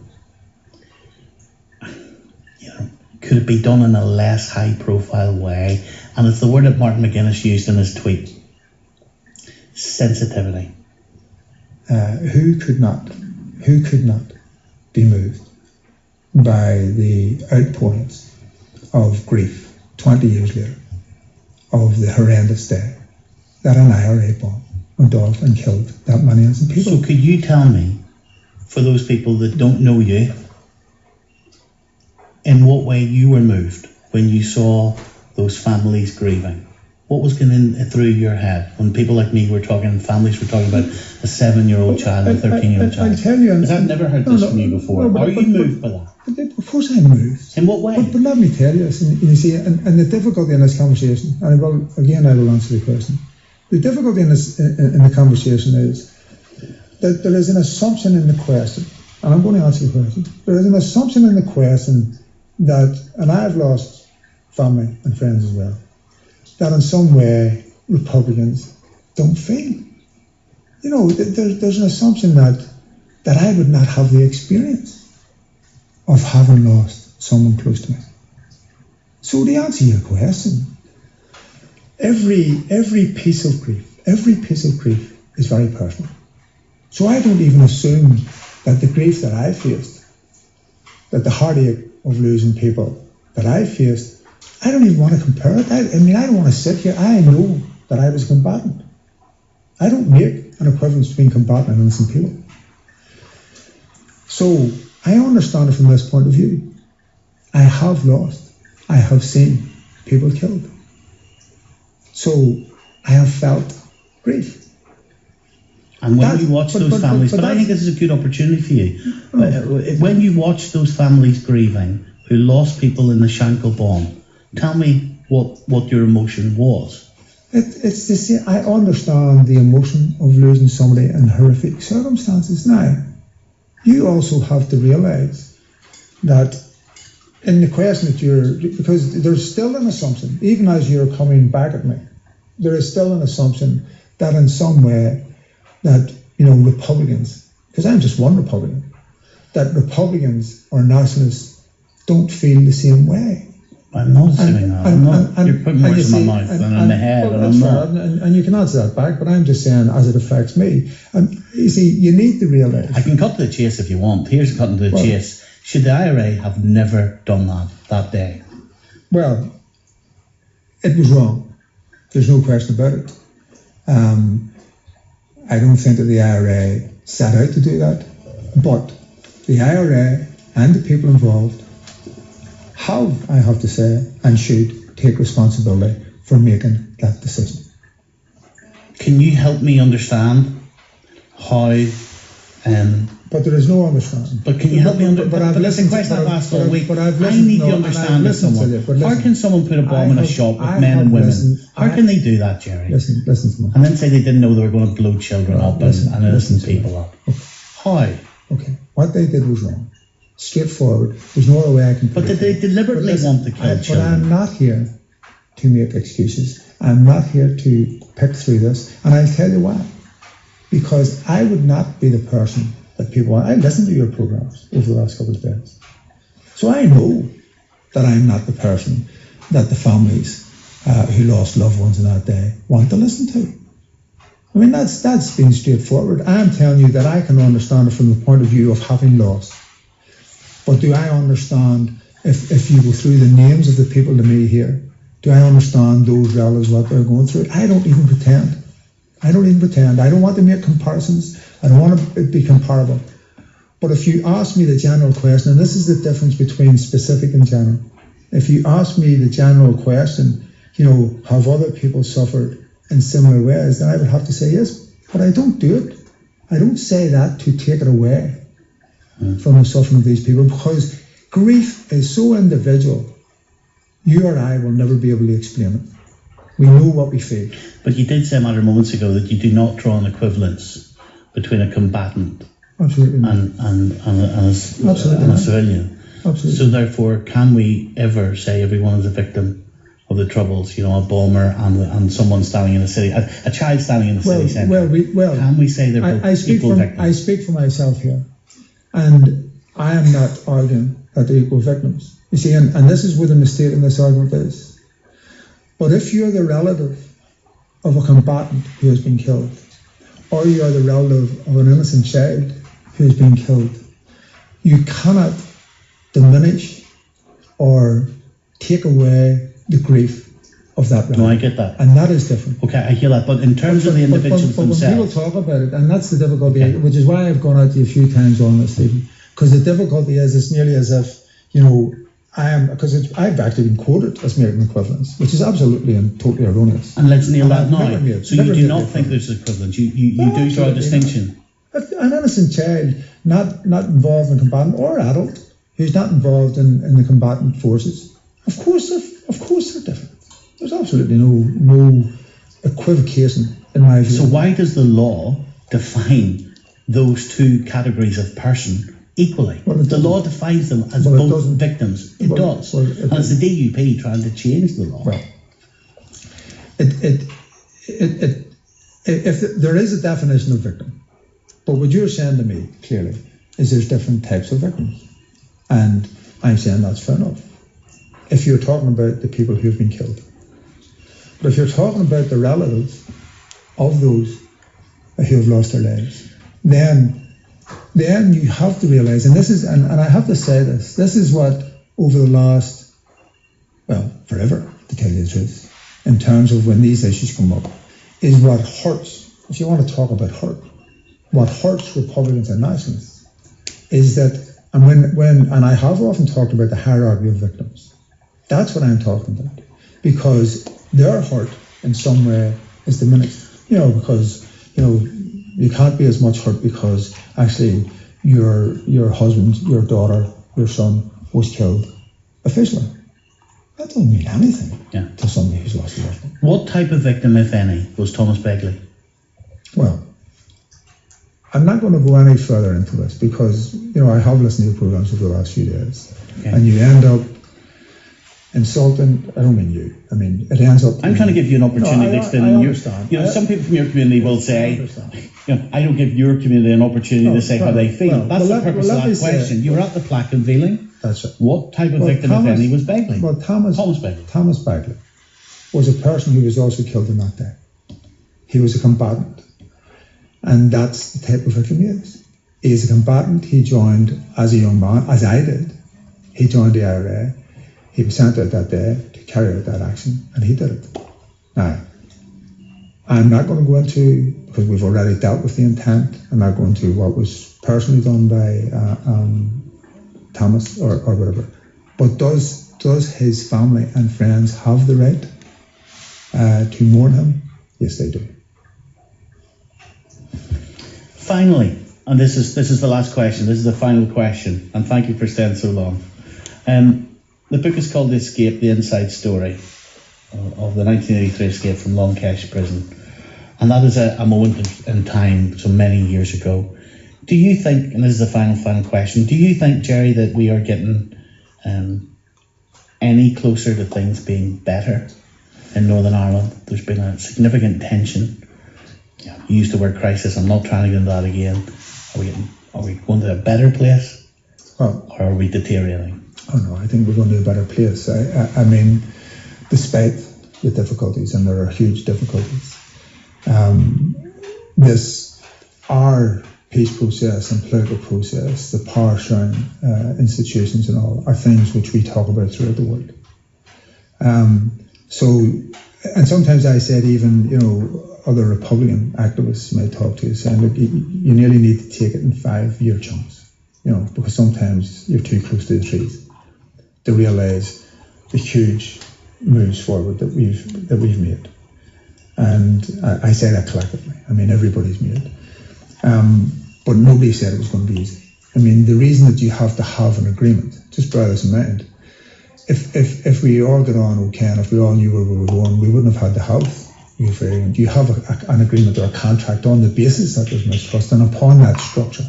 could it be done in a less high-profile way? And it's the word that Martin McGuinness used in his tweet: sensitivity. Who could not be moved by the outpourings of grief 20 years later of the horrendous day that an IRA bomb went off and killed that many innocent people? So could you tell me, for those people that don't know you, in what way you were moved when you saw those families grieving? What was going through your head when people like me were talking, families were talking about a 7-year-old child, a 13-year-old child? I tell you, because I've never heard this from you before. Are you moved by that? Of course I'm moved. In what way? But let me tell you this, and you see, and the difficulty in this conversation, and I will answer the question. The difficulty in the conversation is that there is an assumption in the question, and I'm going to answer the question. There is an assumption in the question that, and I've lost family and friends as well, that in some way Republicans don't feel. You know, there's an assumption that I would not have the experience of having lost someone close to me. So to answer your question, every piece of grief is very personal. So I don't even assume that the grief that I faced, that the heartache of losing people that I faced, I don't even want to compare it. I don't want to sit here. I know that I was a combatant. I don't make an equivalence between combatant and innocent people. So I understand it from this point of view. I have lost. I have seen people killed. So I have felt grief. And when you watch those families, but I think this is a good opportunity for you. When you watch those families grieving who lost people in the Shankill bomb, tell me what your emotion was. It's the same. I understand the emotion of losing somebody in horrific circumstances. Now, you also have to realise that in the question that because there's still an assumption, even as you're coming back at me, there is still an assumption that in some way that, Republicans, because I'm just one Republican, that Republicans or nationalists don't feel the same way. I'm not saying that. You're putting words in my mouth and in my head, and I'm not. And you can answer that back, but I'm just saying as it affects me. And you see, you need to realise. I can cut to the chase if you want. Here's cutting to the chase. Should the IRA have never done that day? Well, it was wrong. There's no question about it. I don't think that the IRA set out to do that, but the IRA and the people involved have, I have to say, and should take responsibility for making that decision. Can you help me understand how? But there is no understanding. But can you help me understand? But listen, question I've asked all week. I need to understand as someone. How can someone put a bomb in a shop with men and women? How can they do that, Gerry? Listen to me. And then say they didn't know they were going to blow children up and innocent people up. How? Okay, what they did was wrong. Straightforward. There's no other way I can put it. But did they deliberately want to kill children? But I'm not here to make excuses. I'm not here to pick through this. And I'll tell you why. Because I would not be the person that people want. I listened to your programs over the last couple of days. So I know that I'm not the person that the families who lost loved ones in that day want to listen to. I mean, that's being straightforward. I'm telling you that I can understand it from the point of view of having lost. But do I understand, if you go through the names of the people to me here, do I understand those relatives, what they're going through? I don't even pretend. I don't even pretend. I don't want to make comparisons. I don't want to be comparable. But if you ask me the general question, and this is the difference between specific and general, if you ask me the general question, have other people suffered in similar ways, then I would have to say yes. But I don't do it. I don't say that to take it away from the suffering of these people, because grief is so individual. You or I will never be able to explain it. We know what we feel. But you did say a matter of moments ago that you do not draw an equivalence between a combatant Absolutely and a civilian. Absolutely. So therefore, can we ever say everyone is a victim of the Troubles? A bomber and someone standing in a city, a child standing in the city centre. Can we say they're both equal victims? I speak for myself here, and I am not arguing that they're equal victims. You see, and this is where the mistake in this argument is. But if you're the relative of a combatant who has been killed, or you are the relative of an innocent child who has been killed, you cannot diminish or take away the grief of that relative. No, I get that. And that is different. Okay, I hear that. But in terms of the individuals but themselves... when people talk about it, and that's the difficulty, which is why I've gone out to you a few times on this, Stephen, because the difficulty is it's nearly as if, because I've actually been quoted as making equivalence, which is absolutely and totally erroneous. And let's nail that now. So you do not think there's equivalence. You do draw a distinction. An innocent child, not involved in combatant, or adult who's not involved in the combatant forces, of course they're different. There's absolutely no equivocation in my view. So why does the law define those two categories of person equally? The law defines them as both victims. It does. And it's the DUP trying to change the law. Well, if there is a definition of victim, but what you're saying to me clearly is there's different types of victims, and I'm saying that's fair enough. If you're talking about the people who have been killed, but if you're talking about the relatives of those who have lost their lives, then you have to realise, and this is, and I have to say this is what over the last, forever, to tell you the truth, in terms of when these issues come up, is what hurts. If you want to talk about hurt, what hurts Republicans and nationalists is that, and I have often talked about the hierarchy of victims. That's what I'm talking about, because their hurt in some way is diminished. Because you can't be as much hurt because actually your husband, your daughter, your son was killed officially. That doesn't mean anything to somebody who's lost a loved one. What type of victim, if any, was Thomas Begley? Well, I'm not going to go any further into this because, I have listened to your programs over the last few days, and you end up insulting. I don't mean you. I mean, it ends up. I'm trying to give you an opportunity to explain. I understand. Some people from your community will say, I don't give your community an opportunity to say how they feel. That's the purpose of that question. You were at the plaque unveiling. That's it. What type of victim, if any, was Begley? Well, Thomas Begley. Thomas Begley was a person who was also killed on that day. He was a combatant, and that's the type of victim he is. He is a combatant. He joined as a young man, as I did. He joined the IRA. He was sent out that day to carry out that action, and he did it. Now, I'm not going to go into, because we've already dealt with the intent, I'm not going to what was personally done by Thomas or whatever. But does his family and friends have the right to mourn him? Yes, they do. Finally, and this is the last question, this is the final question, and thank you for staying so long. The book is called The Escape, The Inside Story of the 1983 escape from Longkesh prison. And that is a moment in time, so many years ago. Do you think, and this is the final question, do you think, Gerry, that we are getting any closer to things being better in Northern Ireland? There's been a significant tension. You used the word crisis, I'm not trying to get into that again. Are we going to a better place? Or are we deteriorating? Oh no, I think we're going to a better place. I mean, despite the difficulties, and there are huge difficulties, our peace process and political process, the power sharing institutions and all, are things which we talk about throughout the world. And sometimes I said even, other Republican activists may talk to you saying, look, you nearly need to take it in 5-year chunks, because sometimes you're too close to the trees to realise the huge moves forward that we've made. And I say that collectively. I mean, everybody's made it. But nobody said it was going to be easy. I mean, the reason that you have to have an agreement, just bear this in mind, if we all got on okay and if we all knew where we were going, we wouldn't have had the health agreement. You have an agreement or a contract on the basis that there's mistrust, and upon that structure,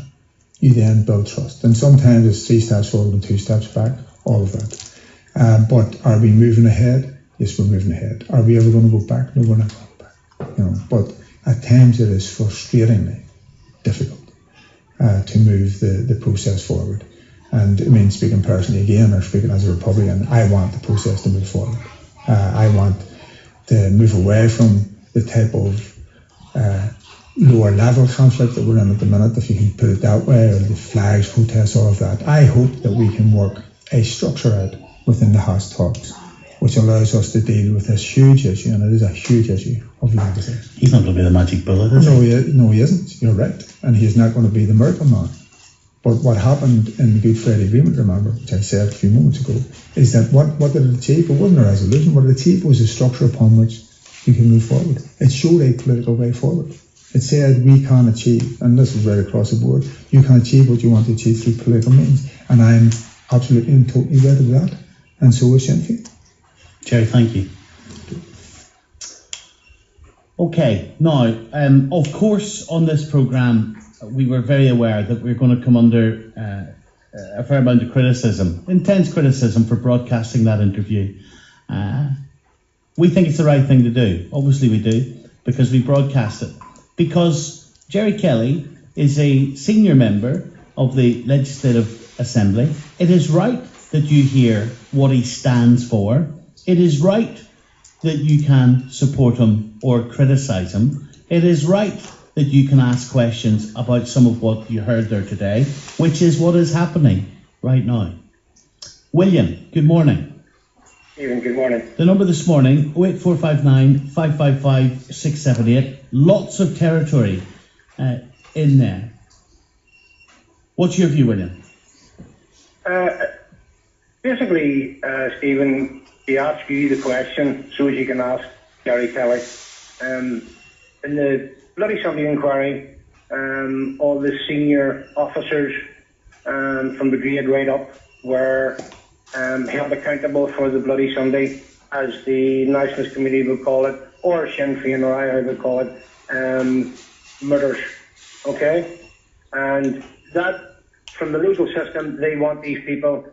you then build trust. And sometimes it's 3 steps forward and 2 steps back, all of that. But are we moving ahead? Yes, we're moving ahead. Are we ever going to go back? No, we're not going back. But at times it is frustratingly difficult to move the process forward. And I mean, speaking personally again, or speaking as a Republican, I want the process to move forward. I want to move away from the type of lower level conflict that we're in at the minute, if you can put it that way, or the flags, protests, all of that. I hope that we can work a structure out within the House talks, which allows us to deal with this huge issue, and it is a huge issue of legacy. He's not going to be the magic bullet, is he? No, he isn't. You're right. And he's not going to be the miracle man. But what happened in the Good Friday Agreement, remember, which I said a few moments ago, is that what did it achieve? It wasn't a resolution. What it achieved was a structure upon which we can move forward. It showed a political way forward. It said we can achieve, and this is right across the board, you can achieve what you want to achieve through political means. And I'm absolutely and totally wed to that. And so is Sinn Féin. Gerry, thank you. Okay, now, of course, on this programme, we were very aware that we're going to come under a fair amount of criticism, intense criticism, for broadcasting that interview. We think it's the right thing to do. Obviously we do, because we broadcast it. Because Gerry Kelly is a senior member of the Legislative Assembly. It is right that you hear what he stands for. It is right that you can support him or criticise him. It is right that you can ask questions about some of what you heard there today, which is what is happening right now. William, good morning. Stephen, good morning. The number this morning, 08459 555 678. Lots of territory in there. What's your view, William? Basically, Stephen, he asked you the question so as you can ask Gerry Kelly. In the Bloody Sunday inquiry, all the senior officers from the grade right up were held accountable for the Bloody Sunday, as the Nationalist Committee would call it, or Sinn Féin, or I would call it, murders. Okay? And that, from the legal system, they want these people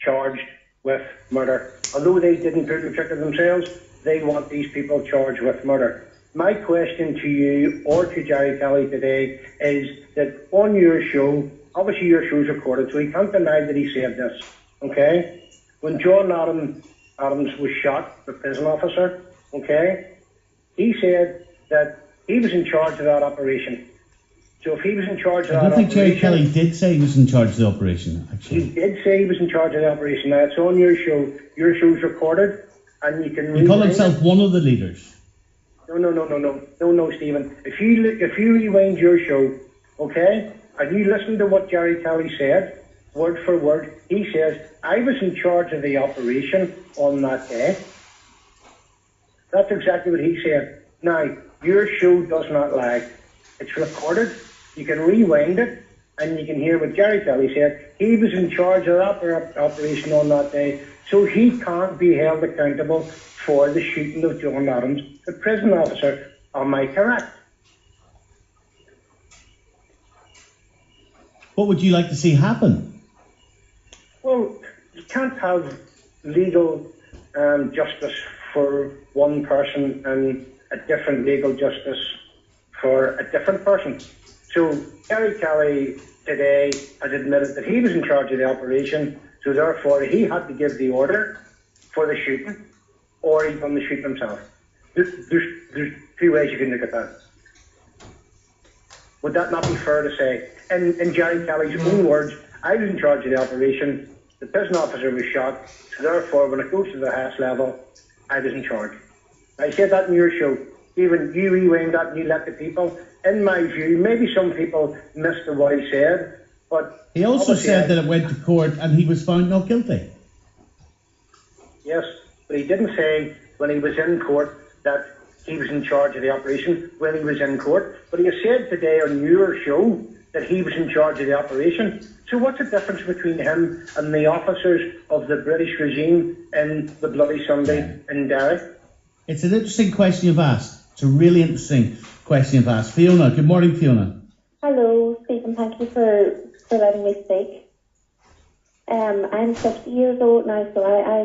charged with murder. Although they didn't pull the trigger themselves, they want these people charged with murder. My question to you or to Gerry Kelly today is that on your show, obviously your show's recorded, so he can't deny that he said this, okay? When John Adams was shot, the prison officer, okay, he said that he was in charge of that operation. So if he was in charge of that operation... I don't think Gerry Kelly did say he was in charge of the operation, actually. He did say he was in charge of the operation. Now, it's on your show. Your show's recorded, and you can... He called himself one of the leaders. No, Stephen. If you rewind your show, okay, and you listen to what Gerry Kelly said, word for word, he says, I was in charge of the operation on that day. That's exactly what he said. Now, your show does not lie. It's recorded. You can rewind it, and you can hear what Gerry Kelly said. He was in charge of that operation on that day, so he can't be held accountable for the shooting of John Adams, the prison officer. Am I correct? What would you like to see happen? Well, you can't have legal justice for one person and a different legal justice for a different person. So Gerry Kelly today has admitted that he was in charge of the operation, so therefore he had to give the order for the shooting, or he done the shooting himself. There's two ways you can look at that. Would that not be fair to say? In Gerry Kelly's own words, I was in charge of the operation, the prison officer was shot, so therefore when it goes to the highest level, I was in charge. I said that in your show. even you rewind that and you let the people, in my view, maybe some people missed what he said, but He also said that it went to court and he was found not guilty. Yes, but he didn't say when he was in court that he was in charge of the operation when he was in court. But he said today on your show that he was in charge of the operation. So what's the difference between him and the officers of the British regime in the Bloody Sunday in Derry? It's an interesting question you've asked. It's a really interesting question you've asked. Fiona, good morning, Fiona. Hello, Stephen. Thank you for letting me speak. I'm 50 years old now, so I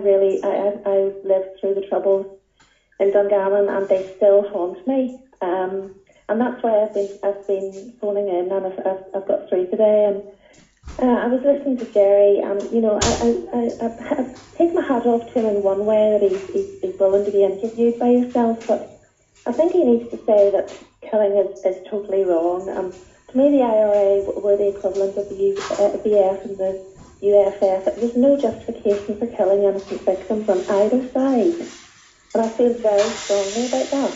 lived through the troubles in Dungannon, and they still haunt me. And that's why I've been phoning in, and I've got through today. And I was listening to Gerry, and I take my hat off to him in one way that he's willing to be interviewed by yourself, but I think he needs to say that killing is totally wrong. To me, the IRA were the equivalent of the BF and the UFF. There's no justification for killing innocent victims on either side, and I feel very strongly about that.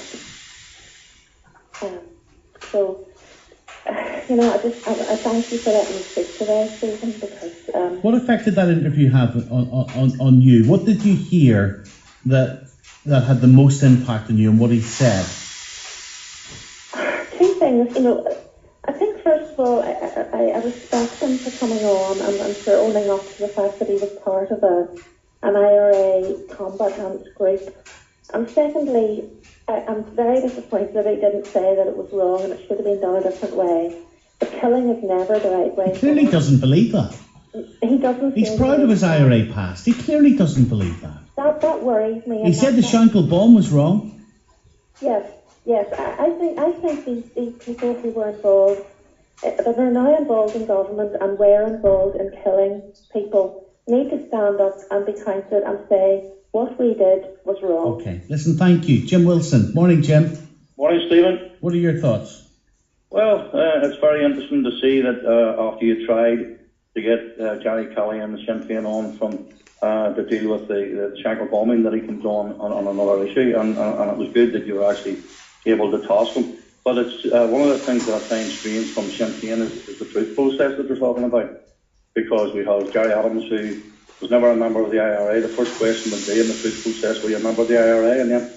I thank you for letting me speak today, Stephen, because... What effect did that interview have on you? What did you hear that had the most impact on you and what he said? Two things, I think first of all, I respect him for coming on and for owning up to the fact that he was part of an IRA combat ants group. And secondly, I'm very disappointed that he didn't say that it was wrong and it should have been done a different way. But killing is never the right way. He clearly doesn't believe that. He doesn't. He's proud of his IRA past. He clearly doesn't believe that. That worries me. He said the Shankill bomb was wrong. Yes. I think these people who were involved, that are now involved in government and were involved in killing people, need to stand up and be counted and say what we did was wrong. Okay, listen, thank you. Jim Wilson. Morning, Jim. Morning, Stephen. What are your thoughts? Well, it's very interesting to see that after you tried to get Gerry Kelly and the Sinn Féin on to deal with the Shankill bombing, that he comes on another issue, and it was good that you were actually able to toss him. But it's one of the things that I find strange from Sinn Féin is the truth process that they're talking about. Because we have Gerry Adams, who was never a member of the IRA. The first question would be in the truth process, were you a member of the IRA? And then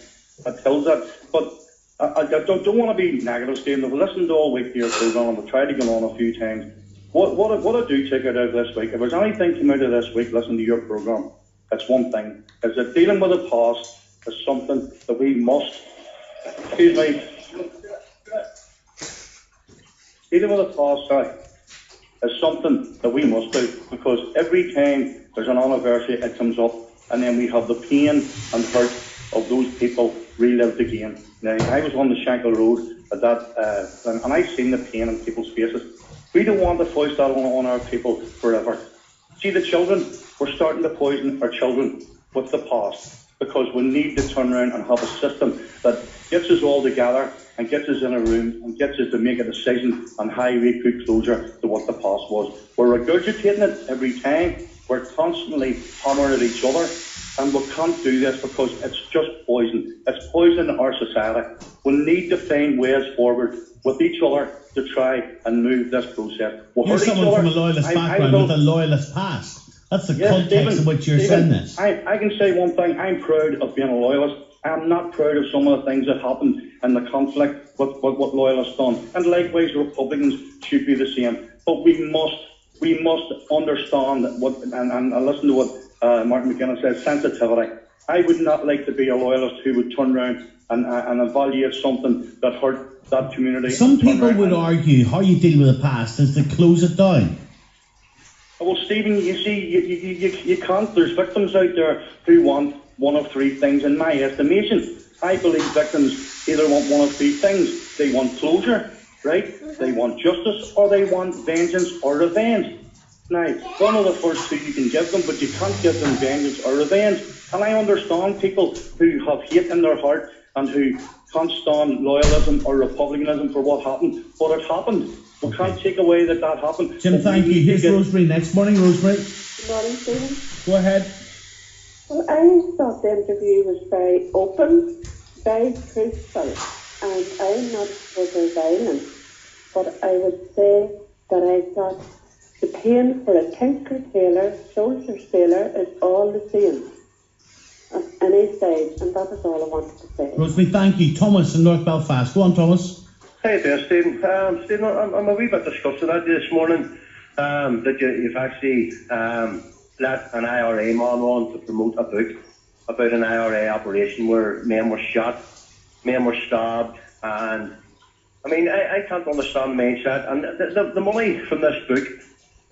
that tells that. But I don't want to be negative, Stephen. I've listened all week to your programme and I've tried to get on a few times. What I do take out of this week, if there's anything come out of this week, listen to your programme, it's one thing, is that dealing with the past is something that we must, dealing with the past, is something that we must do, because every time there's an anniversary it comes up, and then we have the pain and hurt of those people relived again. Now, I was on the Shankill Road at that, and I've seen the pain in people's faces. We don't want to foist that on our people forever. See, the children, we're starting to poison our children with the past, because we need to turn around and have a system that gets us all together and gets us in a room and gets us to make a decision on how we put closure to what the past was. We're regurgitating it every time. We're constantly hammering at each other, and we can't do this because it's just poison. It's poison in our society. We need to find ways forward with each other to try and move this process. You're someone from a loyalist background with a loyalist past. That's the context in which you're saying this. I can say one thing. I'm proud of being a loyalist. I'm not proud of some of the things that happened in the conflict with what loyalists done. And likewise, Republicans should be the same. But we must understand what, and listen to what Martin McGuinness says, sensitivity. I would not like to be a loyalist who would turn around and evaluate something that hurt that community. Some people would argue how you deal with the past is to close it down. Well, Stephen, you see, you can't. There's victims out there who want one of three things, in my estimation. I believe victims either want one of three things. They want closure, right? They want justice, or they want vengeance or revenge. Now, one of the first two you can give them, but you can't give them vengeance or revenge. And I understand people who have hate in their heart and who can't stand loyalism or republicanism for what happened, but it happened. We can't take away that happened. Jim, thank you. Here's Rosemary next. Morning, Rosemary. Good morning, Stephen. Go ahead. Well, I thought the interview was very open, very truthful. and I'm not for violence, but I would say that I thought the pain for a tinkler tailor, soldier sailor is all the same on any side, and that is all I wanted to say. Rosemary, thank you. Thomas in North Belfast. Go on, Thomas. Hey there, Stephen. Stephen, I'm a wee bit disgusted at you this morning that you've actually let an IRA man on to promote a book about an IRA operation where men were shot, men were stabbed, and I mean, I can't understand the mindset. And the money from this book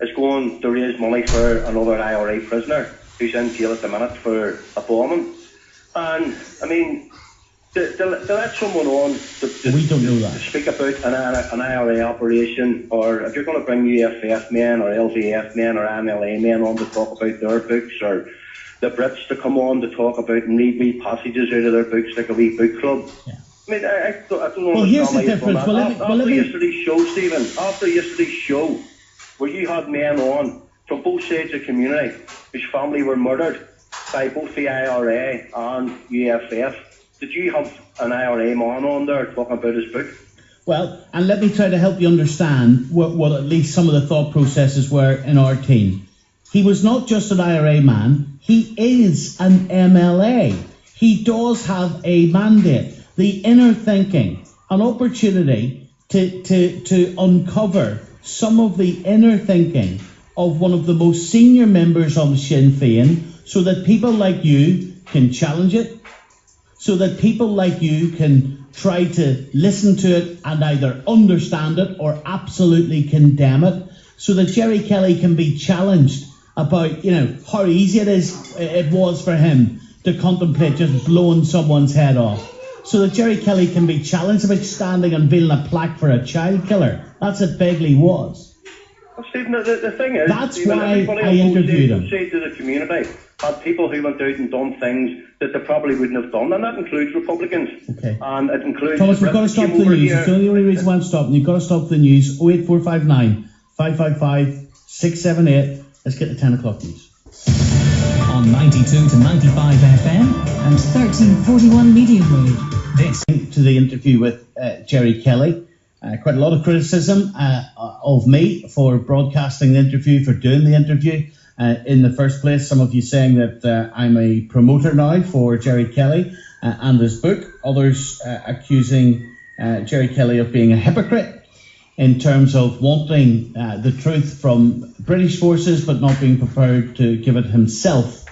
is going to raise money for another IRA prisoner who's in jail at the minute for a bombing. And I mean, to let someone on we don't know that. to speak about an IRA operation, or if you're going to bring UFF men or LVF men or MLA men on to talk about their books, or the Brits to come on to talk about and read wee passages out of their books like a wee book club. Yeah. I mean, I don't Well, here's the difference. After yesterday's show, Stephen, after yesterday's show, where you had men on from both sides of the community whose family were murdered by both the IRA and UFF, did you have an IRA man on there talking about his book? Well, and let me try to help you understand what at least some of the thought processes were in our team. He was not just an IRA man, he is an MLA. He does have a mandate. The inner thinking, an opportunity to uncover some of the inner thinking of one of the most senior members of Sinn Féin, so that people like you can challenge it, so that people like you can try to listen to it and either understand it or absolutely condemn it, so that Gerry Kelly can be challenged about, how easy it was for him to contemplate just blowing someone's head off. So that Gerry Kelly can be challenged about standing and building a plaque for a child killer. That's what Begley was. Well, Stephen, the thing is, that's Stephen, why I interviewed him. Say to the community, had people who went out and done things that they probably wouldn't have done, and that includes Republicans. Okay. And it includes. Thomas, we've got to stop the news. It's the only reason why I'm stopping. You've got to stop the news. 08459 555 678. Let's get the 10 o'clock news. On 92 to 95 FM and 1341 medium wave. This to the interview with Gerry Kelly. Quite a lot of criticism of me for broadcasting the interview, for doing the interview in the first place. Some of you saying that I'm a promoter now for Gerry Kelly and his book. Others accusing Gerry Kelly of being a hypocrite in terms of wanting the truth from British forces but not being prepared to give it himself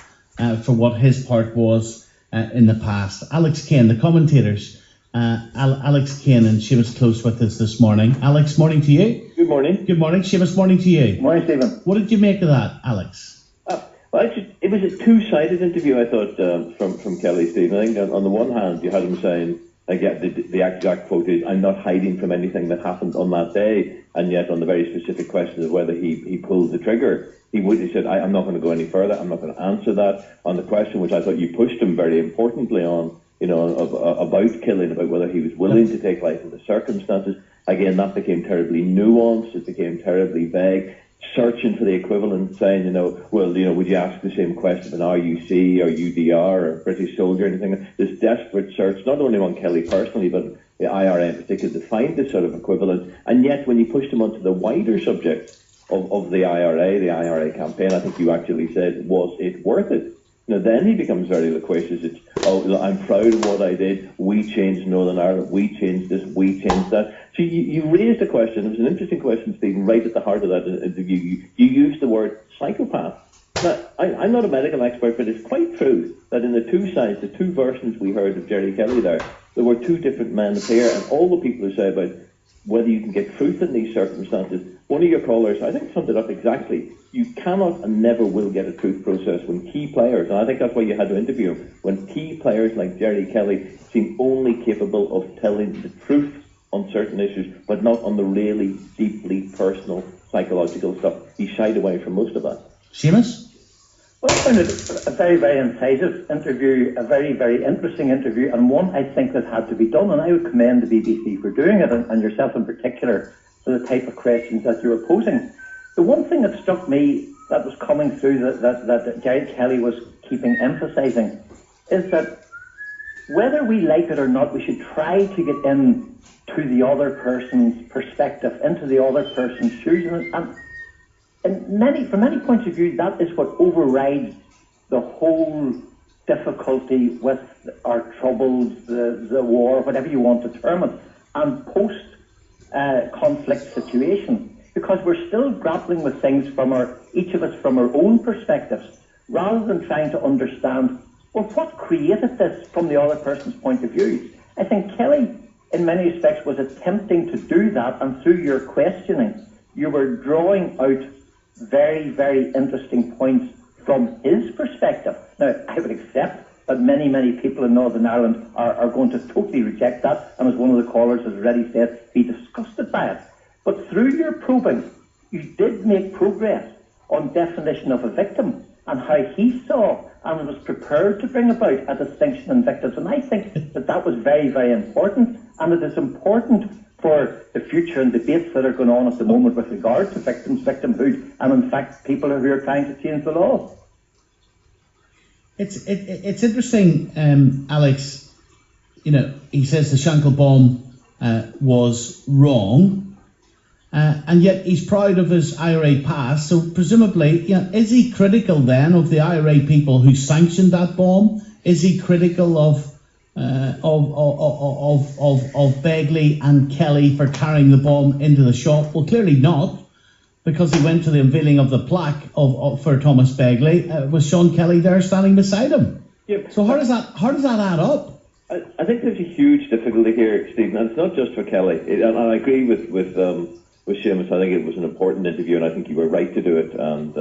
for what his part was in the past. Alex Kane, the commentators, Alex Kane and Seamus Close with us this morning. Alex, morning to you. Good morning. Good morning. Seamus, morning to you. Morning, Stephen. What did you make of that, Alex? Well, it was a two-sided interview, I thought, from Kelly, Stephen. I think on the one hand, you had him saying, the exact quote is, "I'm not hiding from anything that happened on that day," and yet on the very specific question of whether he pulled the trigger, he said, "I'm not going to go any further. I'm not going to answer that." On the question, which I thought you pushed him very importantly on, about killing, about whether he was willing to take life in the circumstances, again, that became terribly nuanced. It became terribly vague. Searching for the equivalent, saying, would you ask the same question of an RUC or UDR or a British soldier or anything? This desperate search, not only on Kelly personally, but the IRA in particular, to find this sort of equivalent. And yet, when you pushed him onto the wider subject of the IRA campaign, I think you actually said, was it worth it? Now, then he becomes very loquacious. It's, I'm proud of what I did. We changed Northern Ireland. We changed this. We changed that. So you raised a question. It was an interesting question, Stephen, right at the heart of that interview. You used the word psychopath. Now, I'm not a medical expert, but it's quite true that in the two sides, the two versions we heard of Gerry Kelly there were two different men appear, and all the people who say about whether you can get truth in these circumstances. One of your callers, I think, summed it up exactly. You cannot and never will get a truth process when key players, and I think that's why you had to interview him, when key players like Gerry Kelly seem only capable of telling the truth on certain issues, but not on the really deeply personal, psychological stuff. He shied away from most of that. Seamus? Well, I found it a very, very incisive interview, a very, very interesting interview, and one I think that had to be done, and I would commend the BBC for doing it, and yourself in particular, for the type of questions that you were posing. The one thing that struck me that was coming through that Gerry Kelly was keeping emphasising is that whether we like it or not, we should try to get in to the other person's perspective, into the other person's shoes. And from many points of view, that is what overrides the whole difficulty with our troubles, the war, whatever you want to term it, and post-conflict situation. Because we're still grappling with things each of us from our own perspectives, rather than trying to understand, well, what created this from the other person's point of view. I think Kelly, in many respects, was attempting to do that, and through your questioning, you were drawing out very, very interesting points from his perspective. Now, I would accept that many, many people in Northern Ireland are going to totally reject that, and as one of the callers has already said, be disgusted by it. But through your probing, you did make progress on definition of a victim and how he saw and was prepared to bring about a distinction in victims. And I think that was very, very important, and it is important for the future and debates that are going on at the moment with regard to victims, victimhood, and in fact people who are trying to change the law. It's interesting, Alex. You know, he says the Shankill bomb was wrong. And yet he's proud of his IRA past, so presumably, is he critical then of the IRA people who sanctioned that bomb? Is he critical of Begley and Kelly for carrying the bomb into the shop? Well, clearly not, because he went to the unveiling of the plaque for Thomas Begley with Sean Kelly there standing beside him. Yep. So how does that add up? I think there's a huge difficulty here, Stephen, and it's not just for Kelly. And I agree with Seamus. I think it was an important interview, and I think you were right to do it. And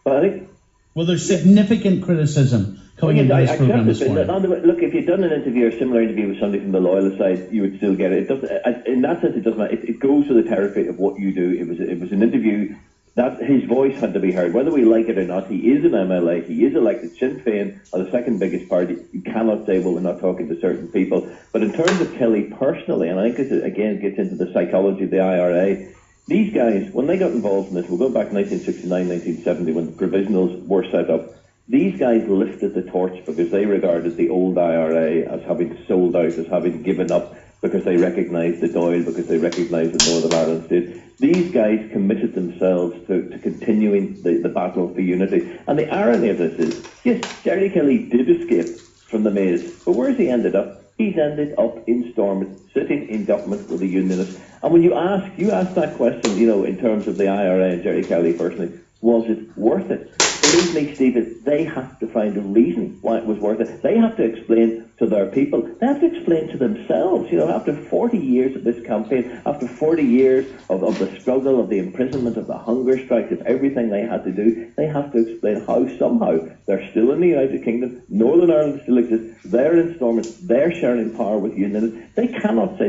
but I think there's significant criticism coming into this programme this morning. Look, if you'd done an interview, a similar interview with somebody from the loyalist side, you would still get it. It doesn't. In that sense, it doesn't matter. It goes to the territory of what you do. It was an interview that his voice had to be heard, whether we like it or not. He is an MLA. He is elected. Sinn Féin are the second biggest party. You cannot say, well, we're not talking to certain people. But in terms of Kelly personally, and I think this again gets into the psychology of the IRA. These guys, when they got involved in this, we'll go back to 1969, 1970, when the provisionals were set up. These guys lifted the torch because they regarded the old IRA as having sold out, as having given up, because they recognised the Dáil, because they recognised the Northern Ireland state. These guys committed themselves to continuing the battle for unity. And the irony of this is, yes, Gerry Kelly did escape from the maze, but where's he ended up? He's ended up in Stormont, sitting in government with the unionists. And when you ask that question, in terms of the IRA and Gerry Kelly personally, was it worth it? Believe me, Stephen, they have to find a reason why it was worth it. They have to explain to their people. They have to explain to themselves. After 40 years of this campaign, after 40 years of the struggle, of the imprisonment, of the hunger strikes, of everything they had to do, they have to explain how somehow they're still in the United Kingdom, Northern Ireland still exists, they're in Stormont, they're sharing power with unionists. They cannot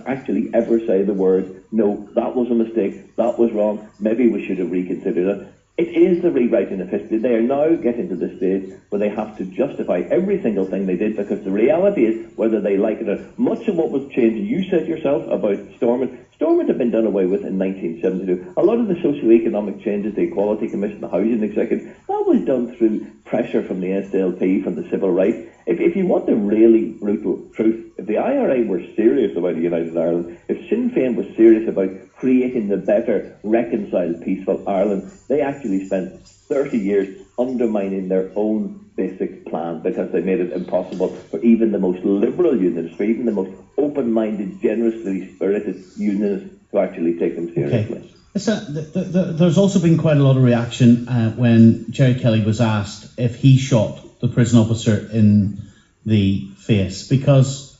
actually ever say the words, no, that was a mistake, that was wrong, maybe we should have reconsidered it. It is the rewriting of history. They are now getting to the stage where they have to justify every single thing they did, because the reality is, whether they like it or not, much of what was changed, you said yourself about Stormont had been done away with in 1972. A lot of the socio-economic changes, the Equality Commission, the Housing Executive, that was done through pressure from the SDLP, from the civil rights. If you want the really brutal truth, if the IRA were serious about a united Ireland, if Sinn Féin was serious about creating the better, reconciled, peaceful Ireland, they actually spent 30 years undermining their own basic plan, because they made it impossible for even the most liberal unionists, for even the most open-minded, generously spirited unionists to actually take them seriously. Okay. There's also been quite a lot of reaction when Gerry Kelly was asked if he shot the prison officer in the face, because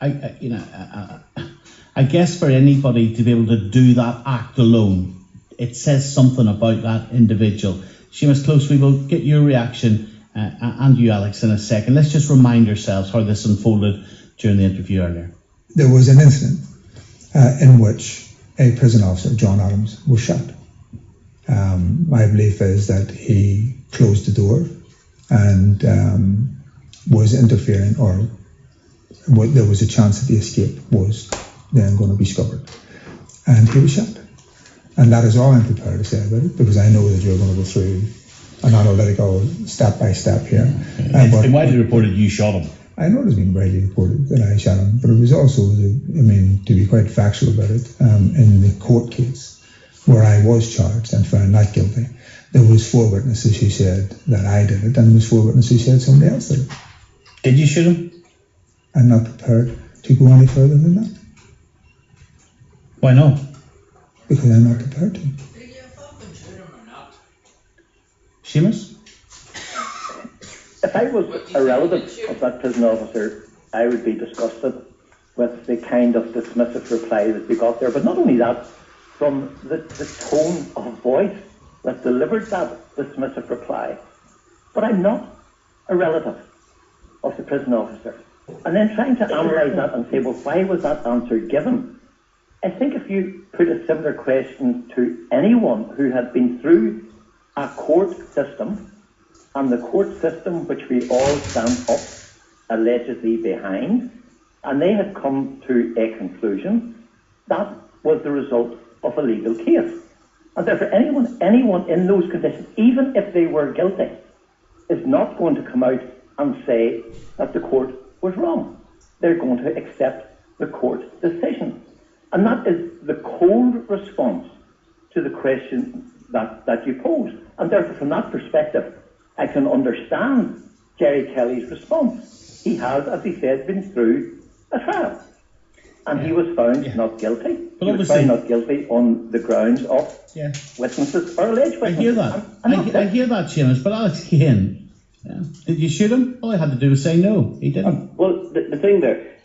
I guess for anybody to be able to do that act alone, it says something about that individual. Seamus Close, we will get your reaction and you, Alex, in a second. Let's just remind ourselves how this unfolded during the interview earlier. There was an incident in which a prison officer, John Adams, was shot. My belief is that he closed the door and was interfering, or there was a chance that the escape was then going to be discovered. And he was shot. And that is all I'm prepared to say about it, because I know that you're going to go through an analytical step by step here. It's been widely reported you shot him. I know it has been widely reported that I shot him, but it was also, to be quite factual about it, in the court case where I was charged and found not guilty, there was 4 witnesses who said that I did it, and there was 4 witnesses who said somebody else did it. Did you shoot him? I'm not prepared to go any further than that. Why not? Because I'm not prepared to. Seamus? If I was a relative of that prison officer, I would be disgusted with the kind of dismissive reply that we got there. But not only that, from the tone of voice that delivered that dismissive reply. But I'm not a relative of the prison officer. And then trying to analyse that and say, well, why was that answer given? I think if you put a similar question to anyone who had been through a court system, and the court system which we all stand up allegedly behind, and they had come to a conclusion, that was the result of a legal case. And therefore anyone in those conditions, even if they were guilty, is not going to come out and say that the court was wrong. They're going to accept the court decision. And that is the cold response to the question that you posed. And therefore, from that perspective, I can understand Gerry Kelly's response. He has, as he said, been through a trial. And he was found not guilty. He was found not guilty on the grounds of witnesses or alleged witnesses. I hear that. I hear that, Seamus. But Alex Keane, did you shoot him? All I had to do was say no. He didn't. Well, the thing there,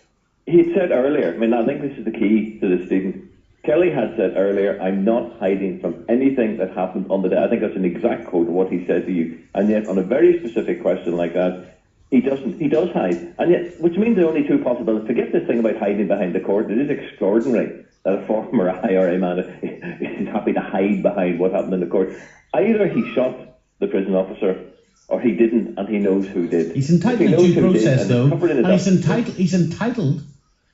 he had said earlier, I think this is the key to this, Stephen. Kelly had said earlier, I'm not hiding from anything that happened on the day. I think that's an exact quote of what he said to you. And yet, on a very specific question like that, he does hide. And yet, which means there are only 2 possibilities. Forget this thing about hiding behind the court. It is extraordinary that a former IRA man is happy to hide behind what happened in the court. Either he shot the prison officer, or he didn't, and he knows who did. He's entitled to due process, though, and he's entitled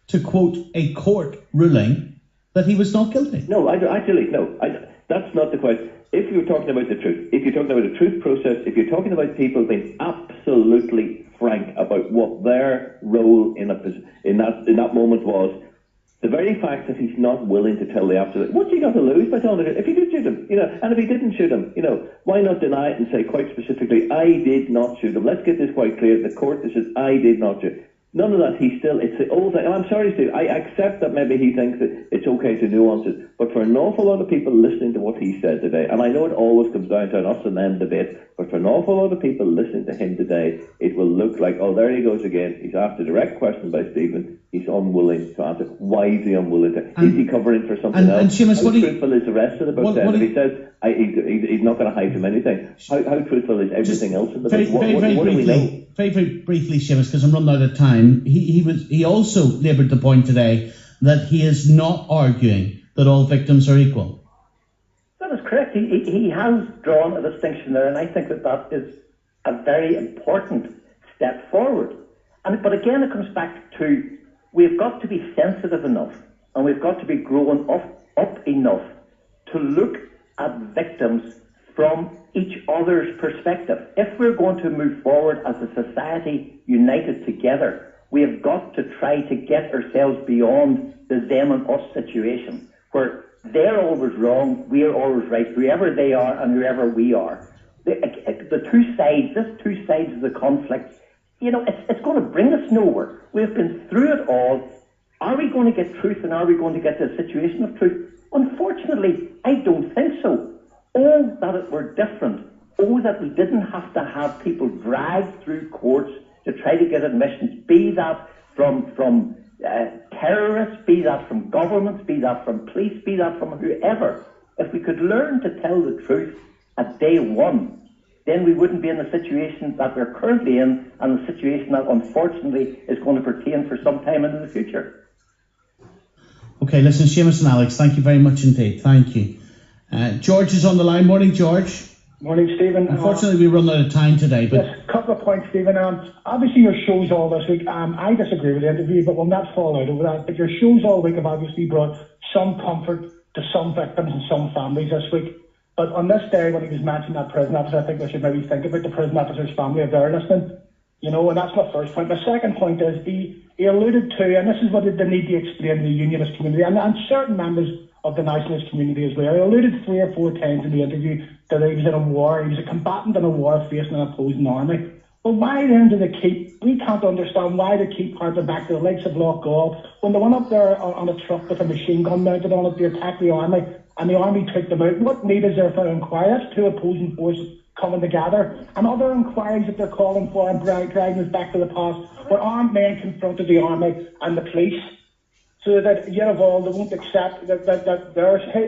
to quote a court ruling that he was not guilty. No, that's not the question. If you're talking about the truth, if you're talking about a truth process, if you're talking about people being absolutely frank about what their role in that moment was, the very fact that he's not willing to tell the absolute, what's he got to lose by telling it? If he did shoot him, and if he didn't shoot him, why not deny it and say quite specifically, I did not shoot him. Let's get this quite clear. The court says, I did not shoot him. None of that, it's the old thing. And I'm sorry, Steve, I accept that maybe he thinks that it's okay to nuance it, but for an awful lot of people listening to what he said today, and I know it always comes down to an us and them debate, but for an awful lot of people listening to him today, it will look like, oh, there he goes again. He's asked a direct question by Stephen. He's unwilling to answer. Why is he unwilling to? Is he covering for something else? And Seamus, how truthful is the rest of the book then? If he says he's not going to hide from anything, how truthful is everything else in the book? What do we know? Very briefly, Seamus, because I'm running out of time. He also laboured the point today that he is not arguing that all victims are equal. That is correct. He has drawn a distinction there, and I think that is a very important step forward. But again, it comes back to we've got to be sensitive enough, and we've got to be growing up enough to look at victims from each other's perspective. If we're going to move forward as a society united together, we have got to try to get ourselves beyond the them and us situation, where they're always wrong, we're always right, whoever they are and whoever we are. The two sides of the conflict, it's going to bring us nowhere. We've been through it all. Are we going to get truth, and are we going to get to a situation of truth? Unfortunately, I don't think so. Oh, that it were different. Oh, that we didn't have to have people dragged through courts to try to get admissions, be that from terrorists, be that from governments, be that from police, be that from whoever. If we could learn to tell the truth at day one, then we wouldn't be in the situation that we're currently in, and the situation that unfortunately is going to pertain for some time into the future. Okay, listen, Seamus and Alex, thank you very much indeed. Thank you. George is on the line. Morning, George. Morning, Stephen. Unfortunately, we run out of time today. But yes, a couple of points, Stephen. Obviously, your shows all this week. I disagree with the interview, but we'll not fall out over that. But your shows all week have obviously brought some comfort to some victims and some families this week. But on this day, when he was mentioning that prison officer, I think we should maybe think about the prison officer's family if they're listening. You know, and that's my first point. My second point is he alluded to, and this is what they need to explain to the unionist community and certain members of the nationalist community as well. He alluded 3 or 4 times in the interview that he was in a war, he was a combatant in a war facing an opposing army. Well, why then do they we can't understand why they keep harping back to the likes of Loch Gall when they went up there on a truck with a machine gun mounted on it to attack the army, and the army took them out. What need is there for an inquiry? That's 2 opposing forces coming together, and other inquiries that they're calling for and dragging us back to the past, where armed men confronted the army and the police, so that yet of all they won't accept that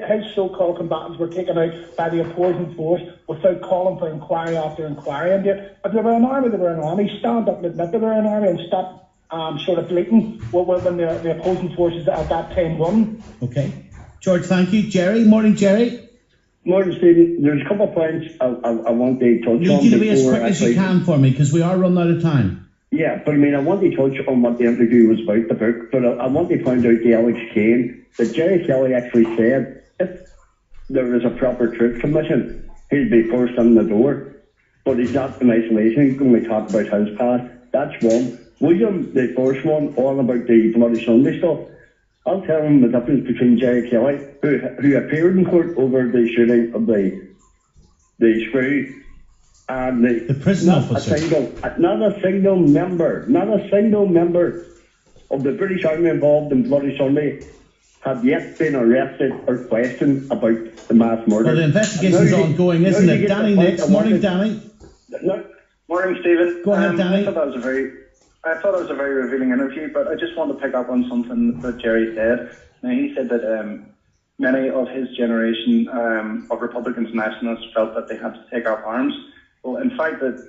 his so-called combatants were taken out by the opposing force without calling for inquiry after inquiry. And yet, if they were an army, they were an army. Stand up and admit they were an army and stop sort of bleating when the opposing forces at that time won. Okay. George, thank you. Gerry, morning, Gerry. Morning, Stephen. There's a couple of points I want to touch on. You need you to be as quick as you can for me, because we are running out of time. Yeah, but I mean, I want to touch on what the interview was about, the book, but I want to point out to Alex Kane that Gerry Kelly actually said if there was a proper truth commission, he'd be first in the door, but he's not in isolation. When we talk about his past, that's one. William, the first one, all about the Bloody Sunday stuff, I'll tell him the difference between Gerry Kelly, who appeared in court over the shooting of the screw, and the prison officer. Not a single member of the British Army involved in Bloody Sunday have yet been arrested or questioned about the mass murder. Well, the investigation's ongoing, isn't it? Danny next. Morning, Danny. Morning, Stephen. Go ahead, Danny. I thought it was a very revealing interview, but I just want to pick up on something that Gerry said. Now, he said that many of his generation of Republicans and nationalists felt that they had to take up arms. Well, in fact, that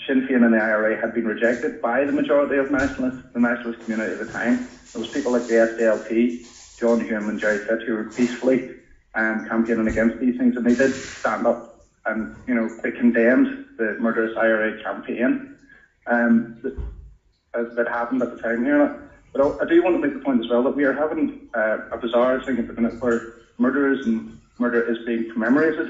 Sinn Féin and the IRA had been rejected by the majority of the nationalist community at the time. There was people like the SDLP, John Hume and Gerry Fitt, who were peacefully campaigning against these things, and they did stand up and, you know, they condemned the murderous IRA campaign that happened at the time here. But I do want to make the point as well that we are having a bizarre thing at the minute where murder is being commemorated,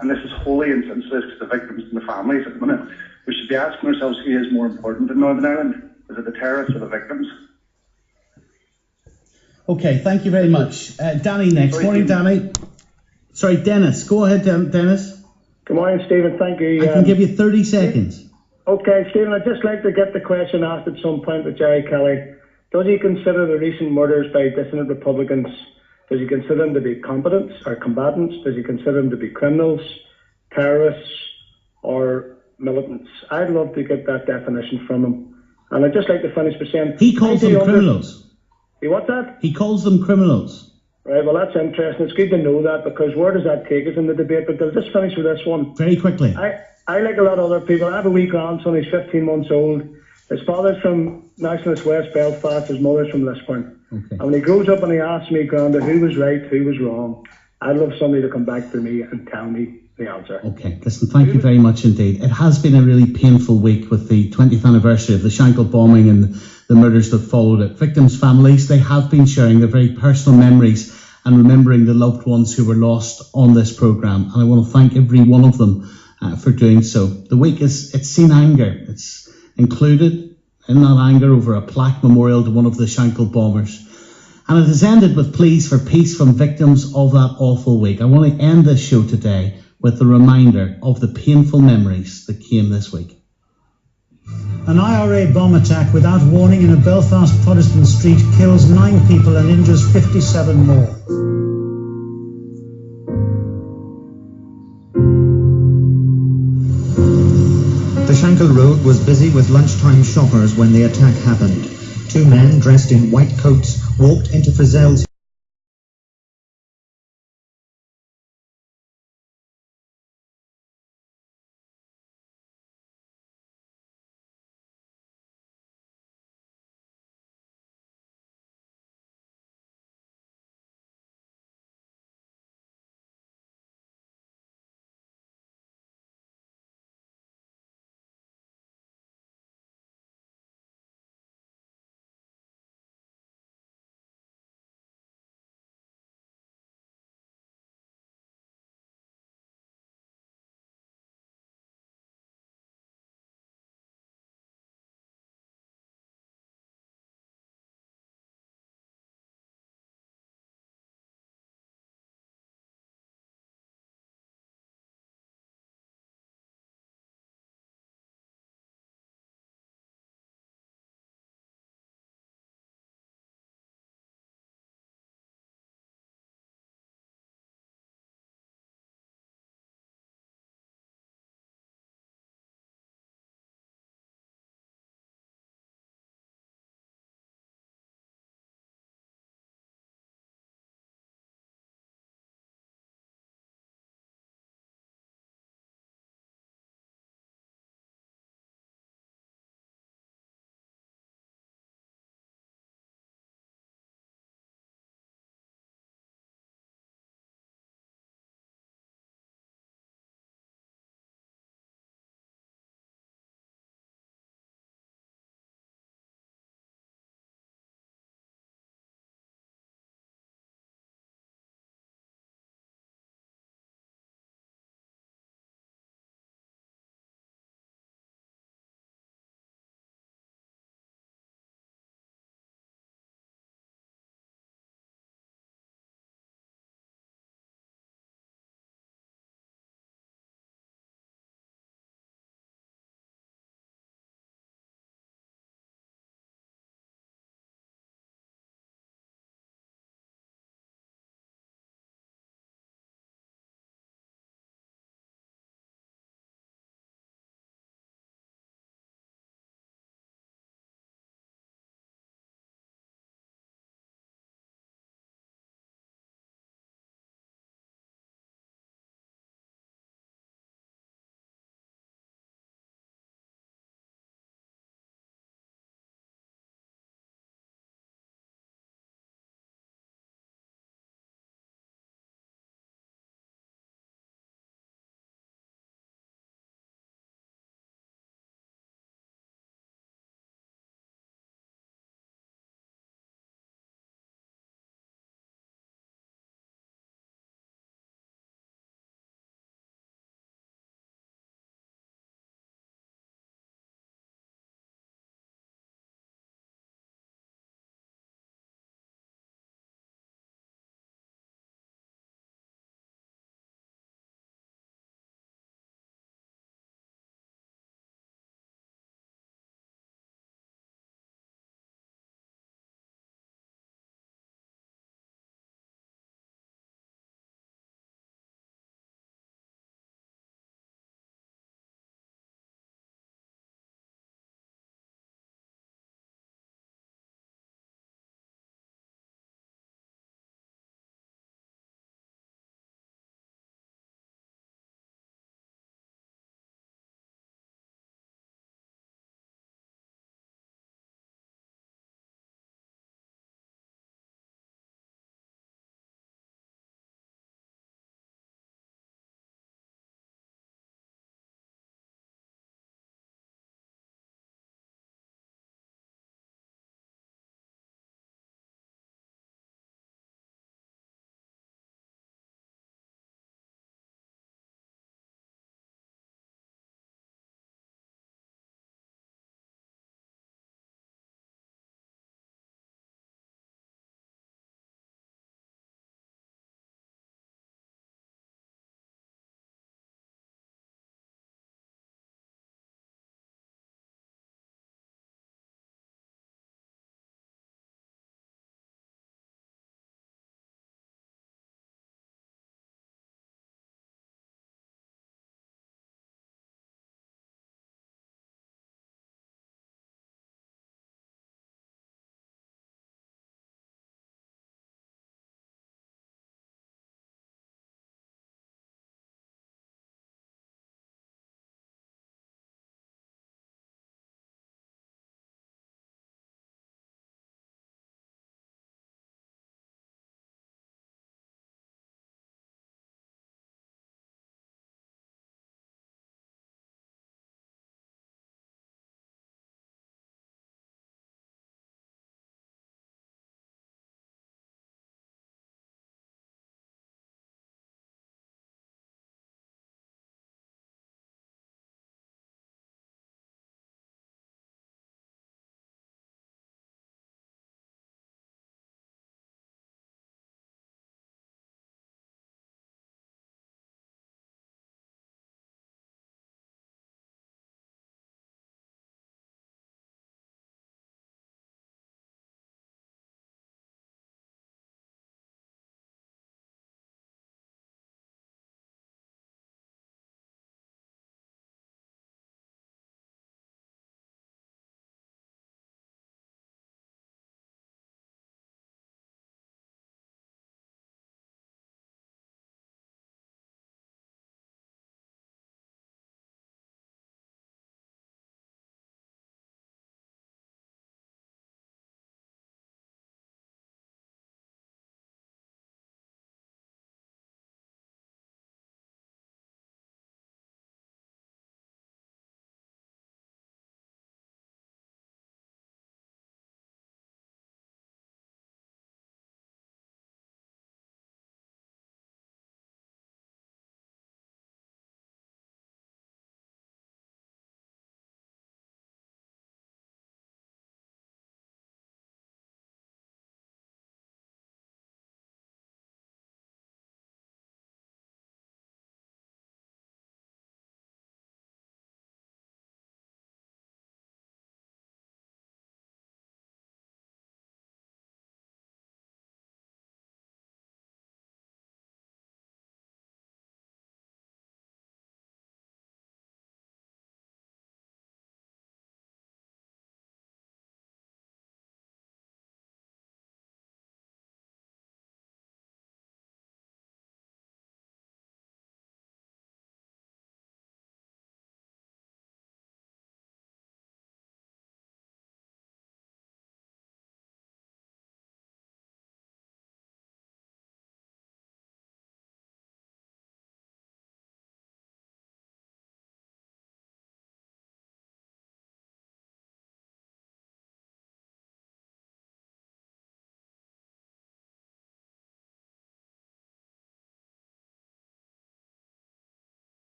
and this is wholly insensitive to the victims and the families at the minute. We should be asking ourselves who is more important in Northern Ireland. Is it the terrorists or the victims? Okay, thank you very much. Danny next. Morning, Danny. Sorry, Dennis. Go ahead, Dennis. Good morning, Stephen. Thank you. I can give you 30 seconds. Okay, Stephen, I'd just like to get the question asked at some point with Gerry Kelly. Does he consider the recent murders by dissident Republicans, does he consider them to be combatants or combatants? Does he consider them to be criminals, terrorists, or militants? I'd love to get that definition from him. And I'd just like to finish by saying... He calls them criminals. What's that? He calls them criminals. Right, well, that's interesting. It's good to know that, because where does that take us in the debate? But I'll just finish with this one. Very quickly. I like a lot of other people. I have a wee grandson, he's 15 months old. His father's from Nationalist West Belfast, his mother's from Lisburn. Okay. And when he grows up and he asks me, Granda, who was right, who was wrong, I'd love somebody to come back to me and tell me the answer. Okay, listen, thank you very much indeed. It has been a really painful week with the 20th anniversary of the Shankill bombing and the murders that followed it. Victims' families, they have been sharing their very personal memories and remembering the loved ones who were lost on this programme. And I want to thank every one of them for doing so. The week it's seen anger. It's included in that anger over a plaque memorial to one of the Shankill bombers. And it has ended with pleas for peace from victims of that awful week. I want to end this show today with a reminder of the painful memories that came this week. An IRA bomb attack without warning in a Belfast Protestant street kills 9 people and injures 57 more. The Shankill Road was busy with lunchtime shoppers when the attack happened. 2 men dressed in white coats walked into Frizzell's